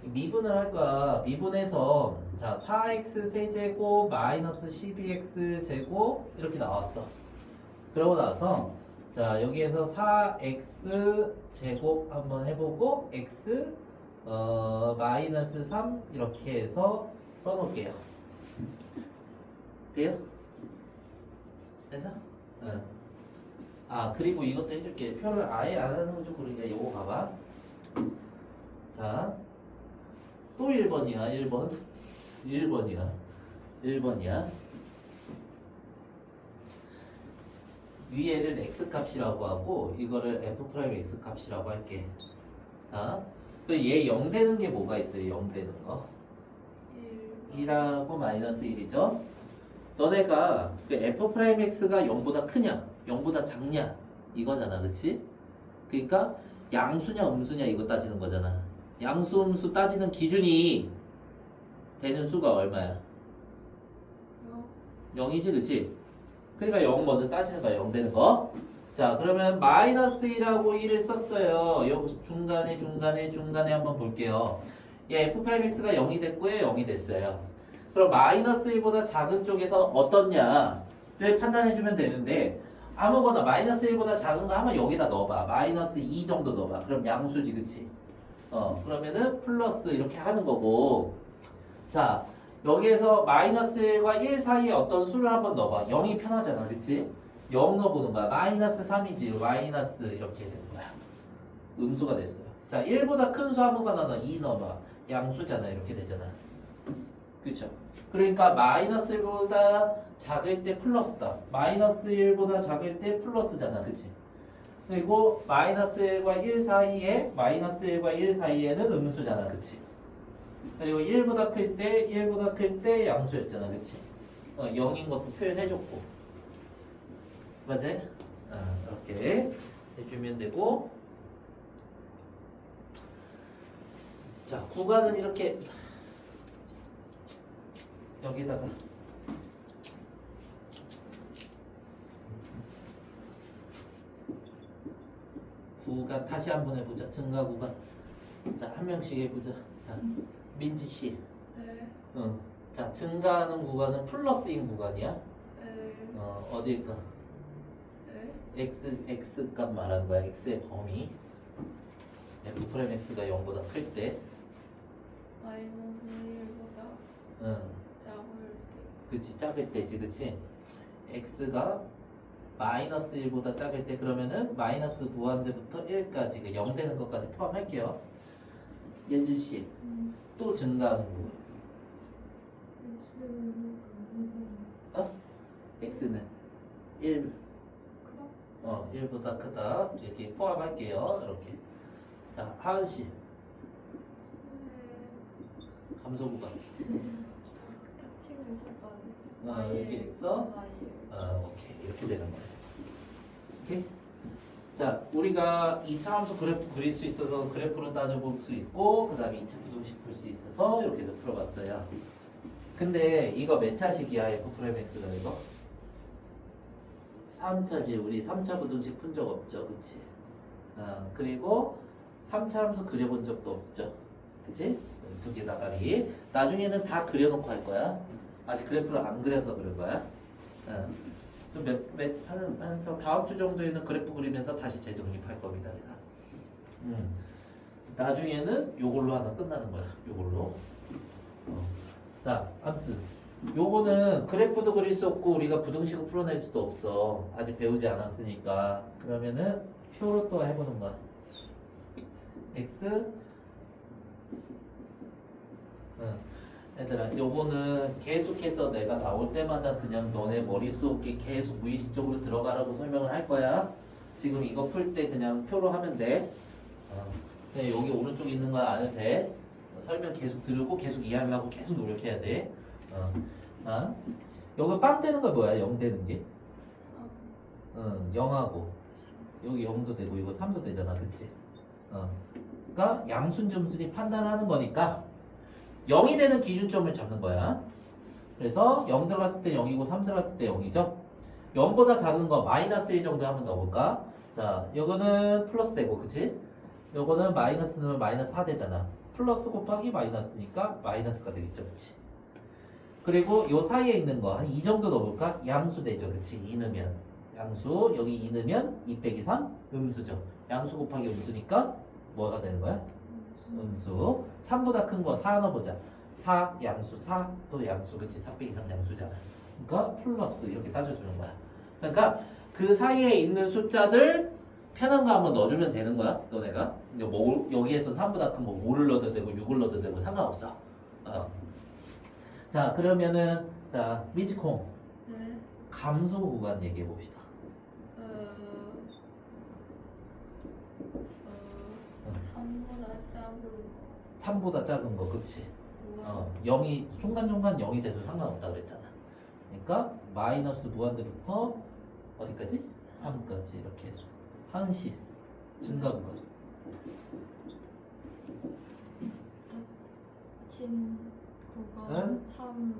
미분을 할 거야. 미분해서 자 4x 세제곱 마이너스 12x 제곱 이렇게 나왔어. 그러고 나서 자 여기에서 4x 제곱 한번 해보고 x 마이너스 3 이렇게 해서 써놓을게요. 돼요? 돼서? 응. 그리고 이것도 해줄게. 표를 아예 안 하는 건 좀 그러니까 요거 봐봐. 자, 또 1번이야, 1번이야. 위에를 x값이라고 하고 이거를 f'x 값이라고 할게. 자, 얘 0 되는 게 뭐가 있어요? 0 되는 거 1하고 마이너스 1이죠. 너네가 그 f'x가 0보다 크냐 0보다 작냐 이거잖아, 그치? 그러니까 양수냐 음수냐 이거 따지는 거잖아. 양수 음수 따지는 기준이 되는 수가 얼마야? 0이지, 그치? 그러니까 0 먼저 따지는 거야. 0 되는 거. 자, 그러면 마이너스 1하고 1을 썼어요. 여기 중간에 한번 볼게요. 얘 f'x가 0이 됐고요, 0이 됐어요. 그럼 마이너스 1보다 작은 쪽에서 어떻냐를 판단해주면 되는데 아무거나 마이너스 1보다 작은 거 하면 여기다 넣어봐. 마이너스 2 정도 넣어봐. 그럼 양수지, 그치? 그러면은 플러스 이렇게 하는 거고. 자, 여기에서 마이너스 1과 1 사이에 어떤 수를 한번 넣어봐. 0이 편하잖아, 그치? 0 넣어보는 거야. 마이너스 3이지. 마이너스 이렇게 되는 거야. 음수가 됐어요. 자, 1보다 큰 수 아무거나 넣어. 2 넣어봐. 양수잖아. 이렇게 되잖아. 그쵸? 그러니까 마이너스 1보다 작을 때 플러스다. 마이너스 1보다 작을 때 플러스잖아. 그치? 그리고 마이너스 1과 1 사이에 마이너스 1과 1 사이에는 음수잖아. 그치? 그리고 1보다 클 때 양수였잖아, 그치? 0인 것도 표현해줬고, 맞지? 이렇게 해주면 되고, 자, 구간은 이렇게 여기다가 구간 다시 한번 해보자. 증가 구간. 자, 한 명씩 해보자. 자, 민지 씨. 네. 응. 자, 증가하는 구간은 플러스인 구간이야. 네. 어딜까? 네. x 값 말하는 거야. x의 범위. f 프라임 x가 0보다 클 때. 마이너스 1보다 응. 작을 때. 그치, 작을 때지, 그치? x가 마이너스 1보다 작을 때 그러면은 마이너스 무한대부터 1까지 그 0 되는 것까지 포함할게요. 예준 씨, 또 증가하는 부분. x는 1, 1보다 크다. 이렇게 포함할게요. 이렇게. 자, 하은 씨, 감소 구간. 여기 x. 오케이. 이렇게 되는 거예요. 오케이. 자, 우리가 2차 함수 그래프 그릴 수 있어서 그래프로 따져볼 수 있고, 그 다음에 2차 부등식 풀 수 있어서 이렇게도 풀어봤어요. 근데 이거 몇 차식이야, f 프라임 x가 이거? 3차지. 우리 3차 부등식 푼 적 없죠, 그치? 그리고 3차 함수 그려본 적도 없죠, 그치? 두 개 나가리. 나중에는 다 그려놓고 할 거야. 아직 그래프를 안 그려서 그럴 거야. 좀 다음 주 정도에는 그래프 그리면서 다시 재정립할 겁니다, 내가. 나중에는 요걸로 하나 끝나는 거야, 요걸로. 자, 아무튼 요거는 그래프도 그릴 수 없고 우리가 부등식을 풀어낼 수도 없어. 아직 배우지 않았으니까. 그러면은 표로 또 해보는 거야. x. 얘들아, 요거는 계속해서 내가 나올 때마다 그냥 너네 머릿속에 계속 무의식적으로 들어가라고 설명을 할 거야. 지금 이거 풀 때 그냥 표로 하면 돼. 그냥 여기 오른쪽에 있는 거 안 해도 돼. 설명 계속 들으고 계속 이해하려고 계속 노력해야 돼. 여기 빵 되는 거 뭐야? 0 되는 게? 0하고 여기 0도 되고 이거 3도 되잖아, 그치? 그러니까 양순 점수니 판단하는 거니까 0이 되는 기준점을 잡는 거야. 그래서 0 들어갔을 때 0이고 3 들어갔을 때 0이죠. 0보다 작은 거 마이너스 1 정도 한번 넣어볼까? 자, 요거는 플러스 되고, 그치? 요거는 마이너스 넣으면 마이너스 4 되잖아. 플러스 곱하기 마이너스니까 마이너스가 되겠죠, 그치? 그리고 요 사이에 있는 거 한 2 정도 넣어볼까? 양수 되죠, 그치? 2 넣으면 양수, 여기 2 넣으면 2 빼기 3 음수죠. 양수 곱하기 음수니까 뭐가 되는 거야? 음수. 3보다 큰 거 4 넣어보자. 4 양수 4 또 양수, 그치? 4 빼기 3 양수잖아. 그러니까 플러스 이렇게 따져주는 거야. 그러니까 그 사이에 있는 숫자들 편한 거 한번 넣어주면 되는 거야, 너네가. 근데 뭐 여기에서 3보다 큰 거 5를 넣어도 되고 6을 넣어도 되고 상관없어. 자, 그러면은 자, 미지콩 네. 감소 구간 얘기해 봅시다. 3보다 작은 거. 3보다 작은 거, 그치? 0이 중간중간 0이 돼도 상관없다 그랬잖아. 그러니까 마이너스 무한대부터 어디까지? 3까지 이렇게 해서 한시 증가 구간. 친 구간 3,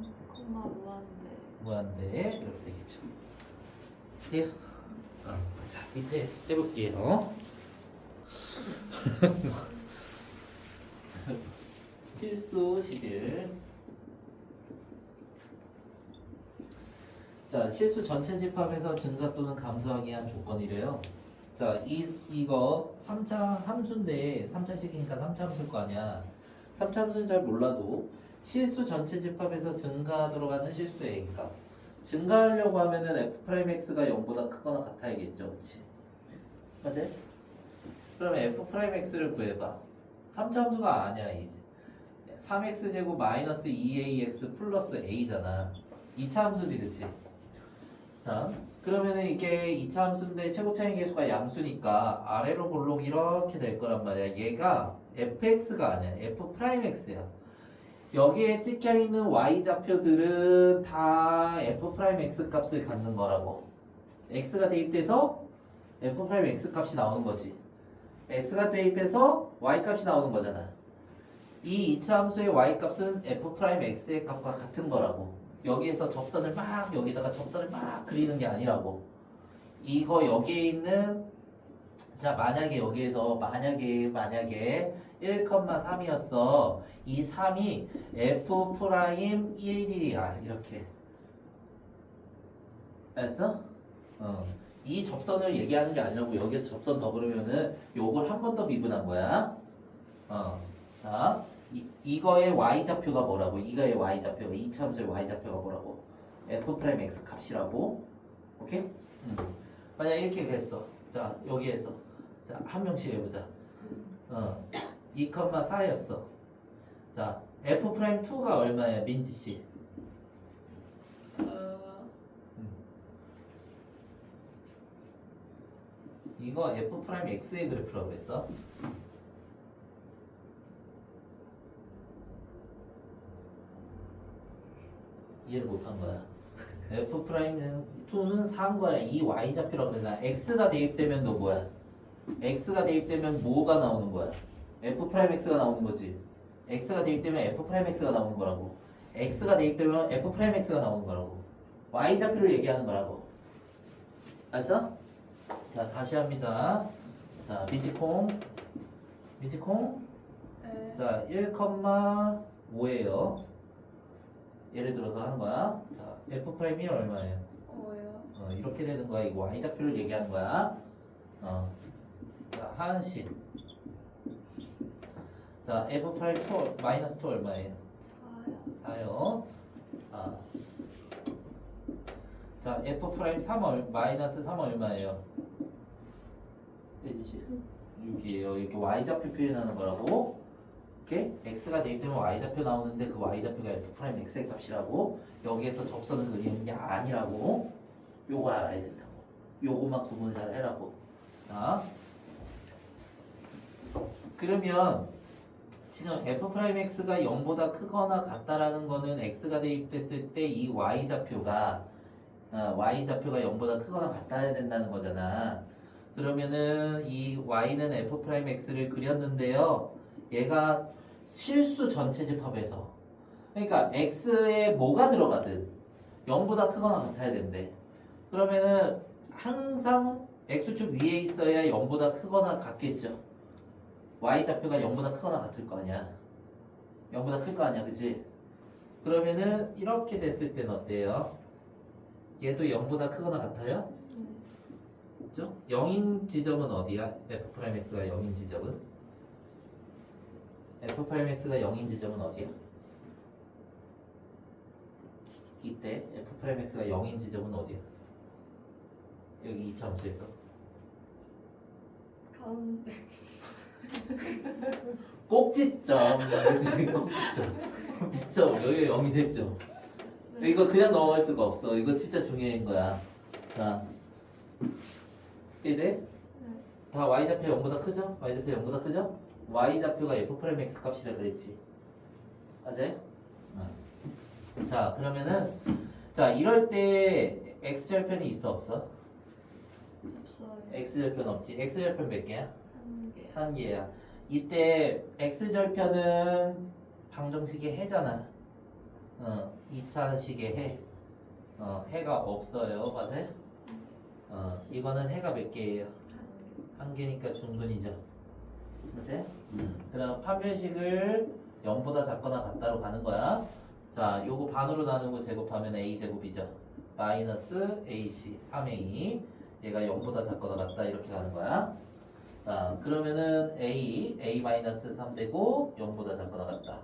무한대 이렇게 되겠죠. 돼요? 자, 밑에 해볼게요. 필수 11. 자, 실수 전체 집합에서 증가 또는 감소하기 위한 조건이래요. 자, 이거 3차 함수인데 3차식이니까 3차 함수일 거 아니야. 3차 함수는 잘 몰라도 실수 전체 집합에서 증가 들어가는 실수의 값. 증가하려고 하면은 f'x가 0보다 크거나 같아야겠죠, 그치? 맞지? 그러면 f'x를 구해봐. 3차 함수가 아니야, 이제. 3x제곱 마이너스 2ax 플러스 a잖아. 2차 함수지, 그치? 자, 그러면은 이게 2차 함수인데 최고 차이 계수가 양수니까 아래로 볼록 이렇게 될 거란 말이야. 얘가 fx가 아니야. f'x야. 여기에 찍혀있는 y좌표들은 다 f'x 값을 갖는 거라고. x가 대입돼서 f'x 값이 나오는 거지. x가 대입해서 y 값이 나오는 거잖아. 이 이차함수의 y 값은 f'x의 값과 같은 거라고. 여기에서 접선을 막 여기다가 접선을 막 그리는 게 아니라고. 이거 여기에 있는 자 만약에 여기에서 만약에 1,3이었어. 이 3이 f'1이야 이렇게. 알았어? 이 접선을 얘기하는 게 아니라고. 여기에서 접선 더 그러면은 요걸 한 번 더 미분한 거야. 자, 이거의 y좌표가 뭐라고? 이거의 y좌표가 이차함수의 y좌표가 뭐라고? f'x 값이라고. 오케이? 만약 이렇게 했어. 자, 여기에서 자, 한 명씩 해보자. 2,4였어. 자, f'2가 얼마야, 민지 씨? 이거 f'x의 그래프라고 그랬어. 이해를 못한 거야. f'는 2는 4인 거야. 이 y좌표라고 그랬나? x가 대입되면 너 뭐야? x가 대입되면 뭐가 나오는 거야? f'x가 나오는 거지. x가 대입되면 f'x가 나오는 거라고. x가 대입되면 f'x가 나오는 거라고. y좌표를 얘기하는 거라고. 알았어? 자, 다시 합니다. 자, 민지콩. 네. 자, 1,5예요. 예를 들어서 하는 거야. 자, f'이 얼마예요? 뭐예요? 이렇게 되는 거야. 이거 y좌표를 얘기하는 거야. 자, 하은씨. 자, f'2 마이너스 2 얼마예요? 4요. 자, f'3 마이너스 3 얼마예요? 예지씨. 6이에요. 이렇게 y좌표 표현하는 거라고. 오케이? x가 대입되면 y좌표 나오는데 그 y좌표가 f'x의 값이라고. 여기에서 접선을 그리는 게 아니라고. 요거 알아야 된다고. 요거만 구분 잘 해라고. 자, 그러면 지금 f'x가 0보다 크거나 같다라는 거는 x가 대입됐을 때 이 y좌표가 y좌표가 0보다 크거나 같아야 된다는 거잖아. 그러면은 이 y는 f'x를 그렸는데요. 얘가 실수 전체 집합에서 그러니까 x에 뭐가 들어가든 0보다 크거나 같아야 된대. 그러면은 항상 x축 위에 있어야 0보다 크거나 같겠죠. y좌표가 0보다 크거나 같을 거 아니야. 0보다 클 거 아니야, 그치? 그러면은 이렇게 됐을 땐 어때요? 얘도 0보다 크거나 같아요? 그죠? 0인 지점은 어디야? f'x가 0인 지점은? f'x가 0인 지점은 어디야? 이때 f'x가 0인 지점은 어디야? 여기 이차함수에서 가운데. 꼭지점. 그치? 꼭지점. 여기가 0이 됐죠? 이거 그냥 넘어갈 수가 없어. 이거 진짜 중요한 거야. 자, 이래? 다 y좌표 0보다 크죠? y좌표 0보다 크죠? y좌표가 f'x 값이라 그랬지. 맞아요? 자, 그러면은 자, 이럴 때 x절편이 있어 없어? 없어요. x절편 없지. x절편 몇 개야? 한 개요. 한 개야. 이때 x절편은 방정식의 해잖아. 2차식의 해. 해가 없어요. 맞아요? 이거는 해가 몇 개예요? 한 개니까 중근이죠. 맞아요? 그럼 판별식을 0보다 작거나 같다로 가는 거야. 자, 요거 반으로 나누고 제곱하면 a제곱이죠. 마이너스 ac 3a. 얘가 0보다 작거나 같다 이렇게 가는 거야. 자, 그러면은 a 마이너스 3 되고 0보다 작거나 같다.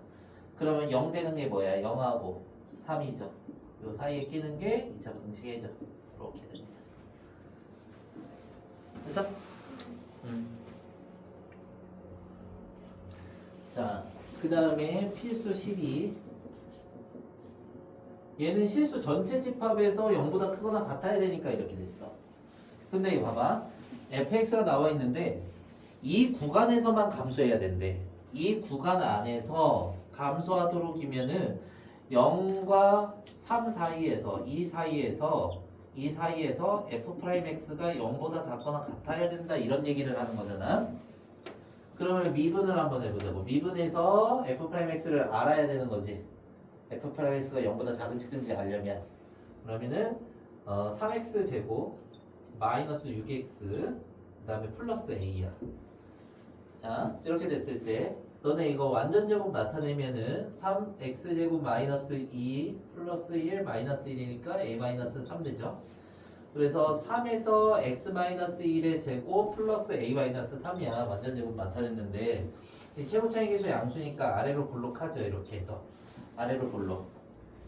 그러면 0 되는 게 뭐야? 0하고 3이죠. 요 사이에 끼는 게 2차 부등식 해죠. 이렇게 됩니다. 그래서 자, 그 다음에 필수 12. 얘는 실수 전체 집합에서 0보다 크거나 같아야 되니까 이렇게 됐어. 근데 이거 봐봐. fx가 나와 있는데 이 구간에서만 감소해야 된대. 이 구간 안에서 감소하도록이면은 0과 3 사이에서 이 사이에서 f'x가 0보다 작거나 같아야 된다 이런 얘기를 하는 거잖아. 그러면 미분을 한번 해보자고. 미분에서 f'x를 알아야 되는 거지. f'x가 0보다 작은지 큰지 알려면 그러면은 3x 제곱 마이너스 6x 그 다음에 플러스 a야. 자 이렇게 됐을 때 너네 이거 완전 제곱 나타내면은 3x 제곱 마이너스 2 플러스 1 마이너스 1이니까 a 마이너스 3 되죠. 그래서 3에서 x 마이너스 1의 제곱 플러스 a 마이너스 3이야. 완전 제곱 나타냈는데 이 최고차이 계수 양수니까 아래로 볼록하죠. 이렇게 해서 아래로 볼록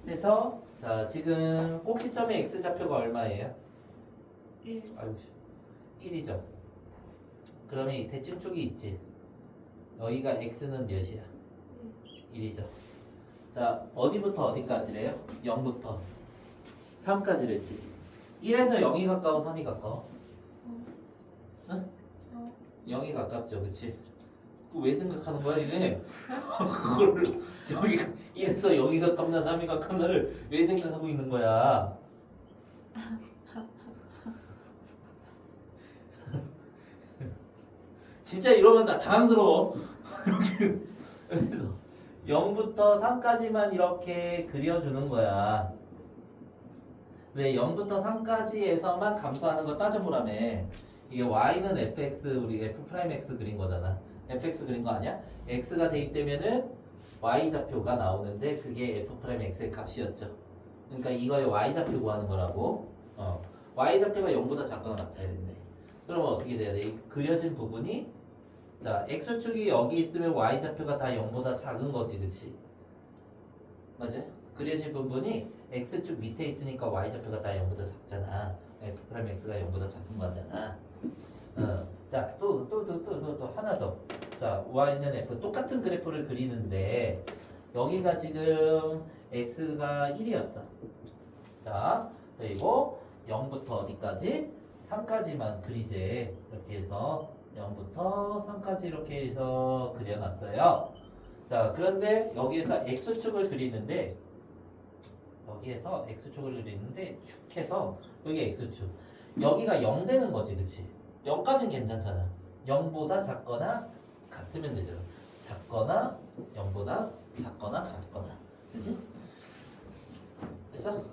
해서 자 지금 꼭지점의 x 좌표가 얼마예요? 1. 아이고 1이죠. 그러면 이 대칭축이 있지. 여기가 x는 몇이야? 1이죠. 자 어디부터 어디까지래요? 0부터 3까지를 했지. 1에서 0이 가까워 3이 가까워? 응? 0이 가깝죠. 그치? 그거 왜 생각하는 거야 이게? 그거를 여기가 1에서 0이 가깝나 3이 가깝나를 왜 생각하고 있는 거야? 진짜 이러면 나 당황스러워. 이렇게 그래서 0부터 3까지만 이렇게 그려주는 거야. 왜 0부터 3까지에서만 감소하는 거 따져보라며. 이게 y는 fx 우리 f'x 그린 거잖아. fx 그린 거 아니야? x가 대입되면은 y 좌표가 나오는데 그게 f'x의 값이었죠. 그러니까 이거의 y 좌표 구하는 거라고. y 좌표가 0보다 작거나 같아야 된대. 그러면 어떻게 돼야 돼? 이 그려진 부분이 자 x축이 여기 있으면 y 좌표가 다 0보다 작은 거지, 그치? 맞아? 그려진 부분이 x축 밑에 있으니까 y 좌표가 다 0보다 작잖아. f'x가 0보다 작은 거잖아. 자, 또 하나 더. 자, y는 f 똑같은 그래프를 그리는데 여기가 지금 x가 1이었어. 자, 그리고 0부터 어디까지? 3까지만 그리지. 이렇게 해서 0부터 3까지 이렇게 해서 그려놨어요. 자, 그런데 여기에서 x축을 그리는데 축 해서 여기 x축 여기가 0 되는 거지, 그치? 0까지는 괜찮잖아. 0보다 작거나 같으면 되잖아. 작거나 0보다 작거나 같거나, 그치? 됐어?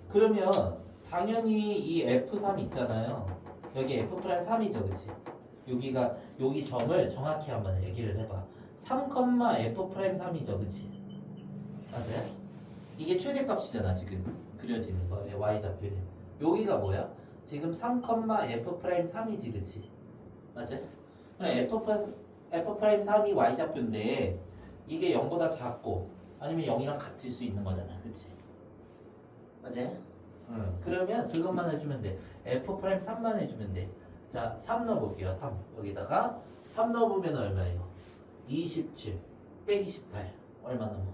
그러면 당연히 이 F3 있잖아요. 여기 F'3이죠, 그치? 여기 점을 정확히 한번 얘기를 해봐. 3,F'3이죠, 그치? 맞아요? 이게 최대값이잖아, 지금 그려지는 거, y좌표에. 여기가 뭐야? 지금 3,F'3이지, 그치? 맞아요? F'3이 y좌표인데 이게 0보다 작고 아니면 0이랑 같을 수 있는 거잖아, 그치? 맞아요? 그러면 그것만 해주면 돼. F'3만 해주면 돼. 자, 3 넣어볼게요. 3 여기다가 3 넣어보면 얼마예요? 27 빼기 18 얼마 남아?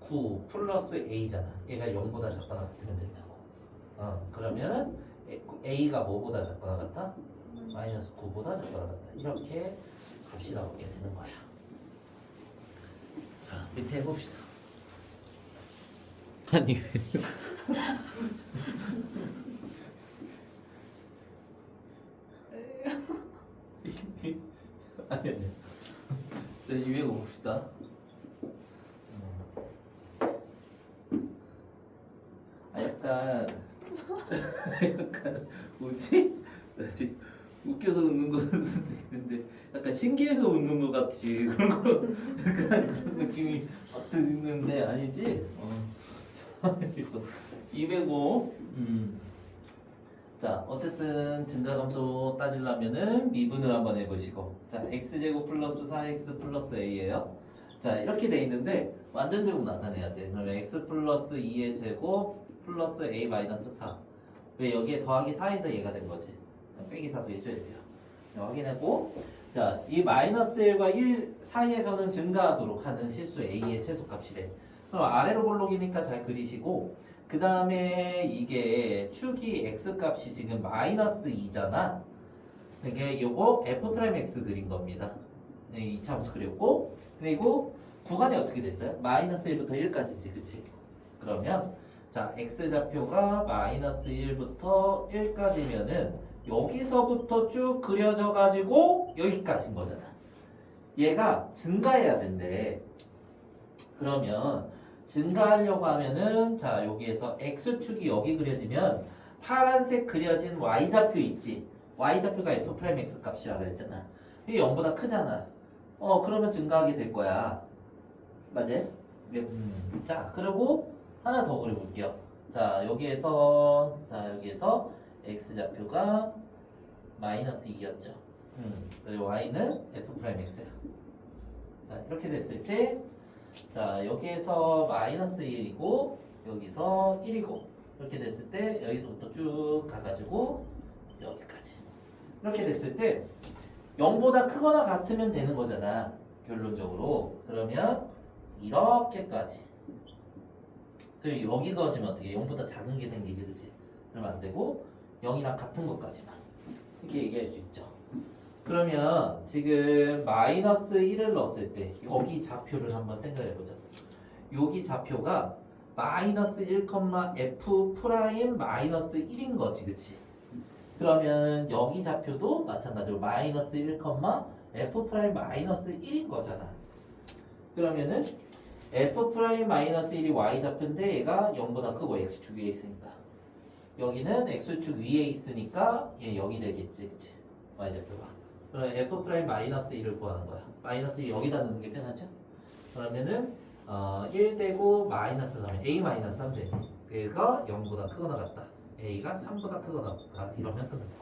9 플러스 A잖아. 얘가 0보다 작거나 같으면 된다고. 그러면 A가 뭐보다 작거나 같다? 마이너스 9보다 작거나 같다. 이렇게 값이 나오게 되는 거야. 자, 밑에 해봅시다. 아니 아니 자, 200 봅시다. 약간 뭐지? 나 지금 웃겨서 웃는 거는 수도 있는데 약간 신기해서 웃는 것 같이 그런 거 약간 그런 느낌이 드는데 아니지? 그래서 205 자, 어쨌든 증가감소 따지려면은 미분을 한번 해보시고 자, x제곱 플러스 4x 플러스 a예요. 자, 이렇게 돼 있는데 완전 제곱 나타내야 돼. 그러면 x 플러스 2의 제곱 플러스 a 마이너스 4. 왜 여기에 더하기 4에서 얘가 된 거지? 빼기 4도 해줘야 돼요. 확인하고 자, 이 마이너스 1과 1 사이에서는 증가하도록 하는 실수 a의 최소값이래. 그럼 아래로 볼록이니까 잘 그리시고 그 다음에 이게 축이 x값이 지금 마이너스 2잖아. 이게 요거 f'x 그린 겁니다. 네, 2차함수 그렸고 그리고 구간이 어떻게 됐어요? 마이너스 1부터 1까지지, 그치? 그러면 자, x좌표가 마이너스 1부터 1까지면은 여기서부터 쭉 그려져 가지고 여기까지인 거잖아. 얘가 증가해야 된대. 그러면 증가하려고 하면은 자, 여기에서 x축이 여기 그려지면 파란색 그려진 y좌표 있지? y좌표가 f'x 값이라 그랬잖아. 이게 0보다 크잖아. 그러면 증가하게 될 거야. 맞지? 자, 그리고 하나 더 그려볼게요. 자, 여기에서 x좌표가 마이너스 2였죠. 그리고 y는 f'x야. 자, 이렇게 됐을 때, 자, 여기에서 마이너스 1이고, 여기서 1이고, 이렇게 됐을 때, 여기서부터 쭉 가가지고, 여기까지. 이렇게 됐을 때, 0보다 크거나 같으면 되는 거잖아. 결론적으로. 그러면, 이렇게까지. 그리고 여기 그어지면 어떻게 0보다 작은 게 생기지, 그치? 그러면 안 되고 0이랑 같은 것까지만 이렇게 얘기할 수 있죠. 그러면 지금 마이너스 1을 넣었을 때 여기 좌표를 한번 생각해보자. 여기 좌표가 마이너스 1, f 프라임 마이너스 1인 거지, 그치? 그러면 여기 좌표도 마찬가지로 마이너스 1, f 프라임 마이너스 1인 거잖아. 그러면은 f 프라임 마이너스 1이 y 좌표인데 얘가 0보다 크고 x축 위에 있으니까 여기는 x축 위에 있으니까 얘 여기 되겠지, 그치? y 좌표가. 그럼 f 프라임 마이너스 1을 구하는 거야. 마이너스 1 여기다 넣는 게 편하죠? 그러면은 1 되고 마이너스 3에 a 마이너스 3 되니 그래서 0보다 크거나 같다. a가 3보다 크거나 같다. 이러면 끝난다.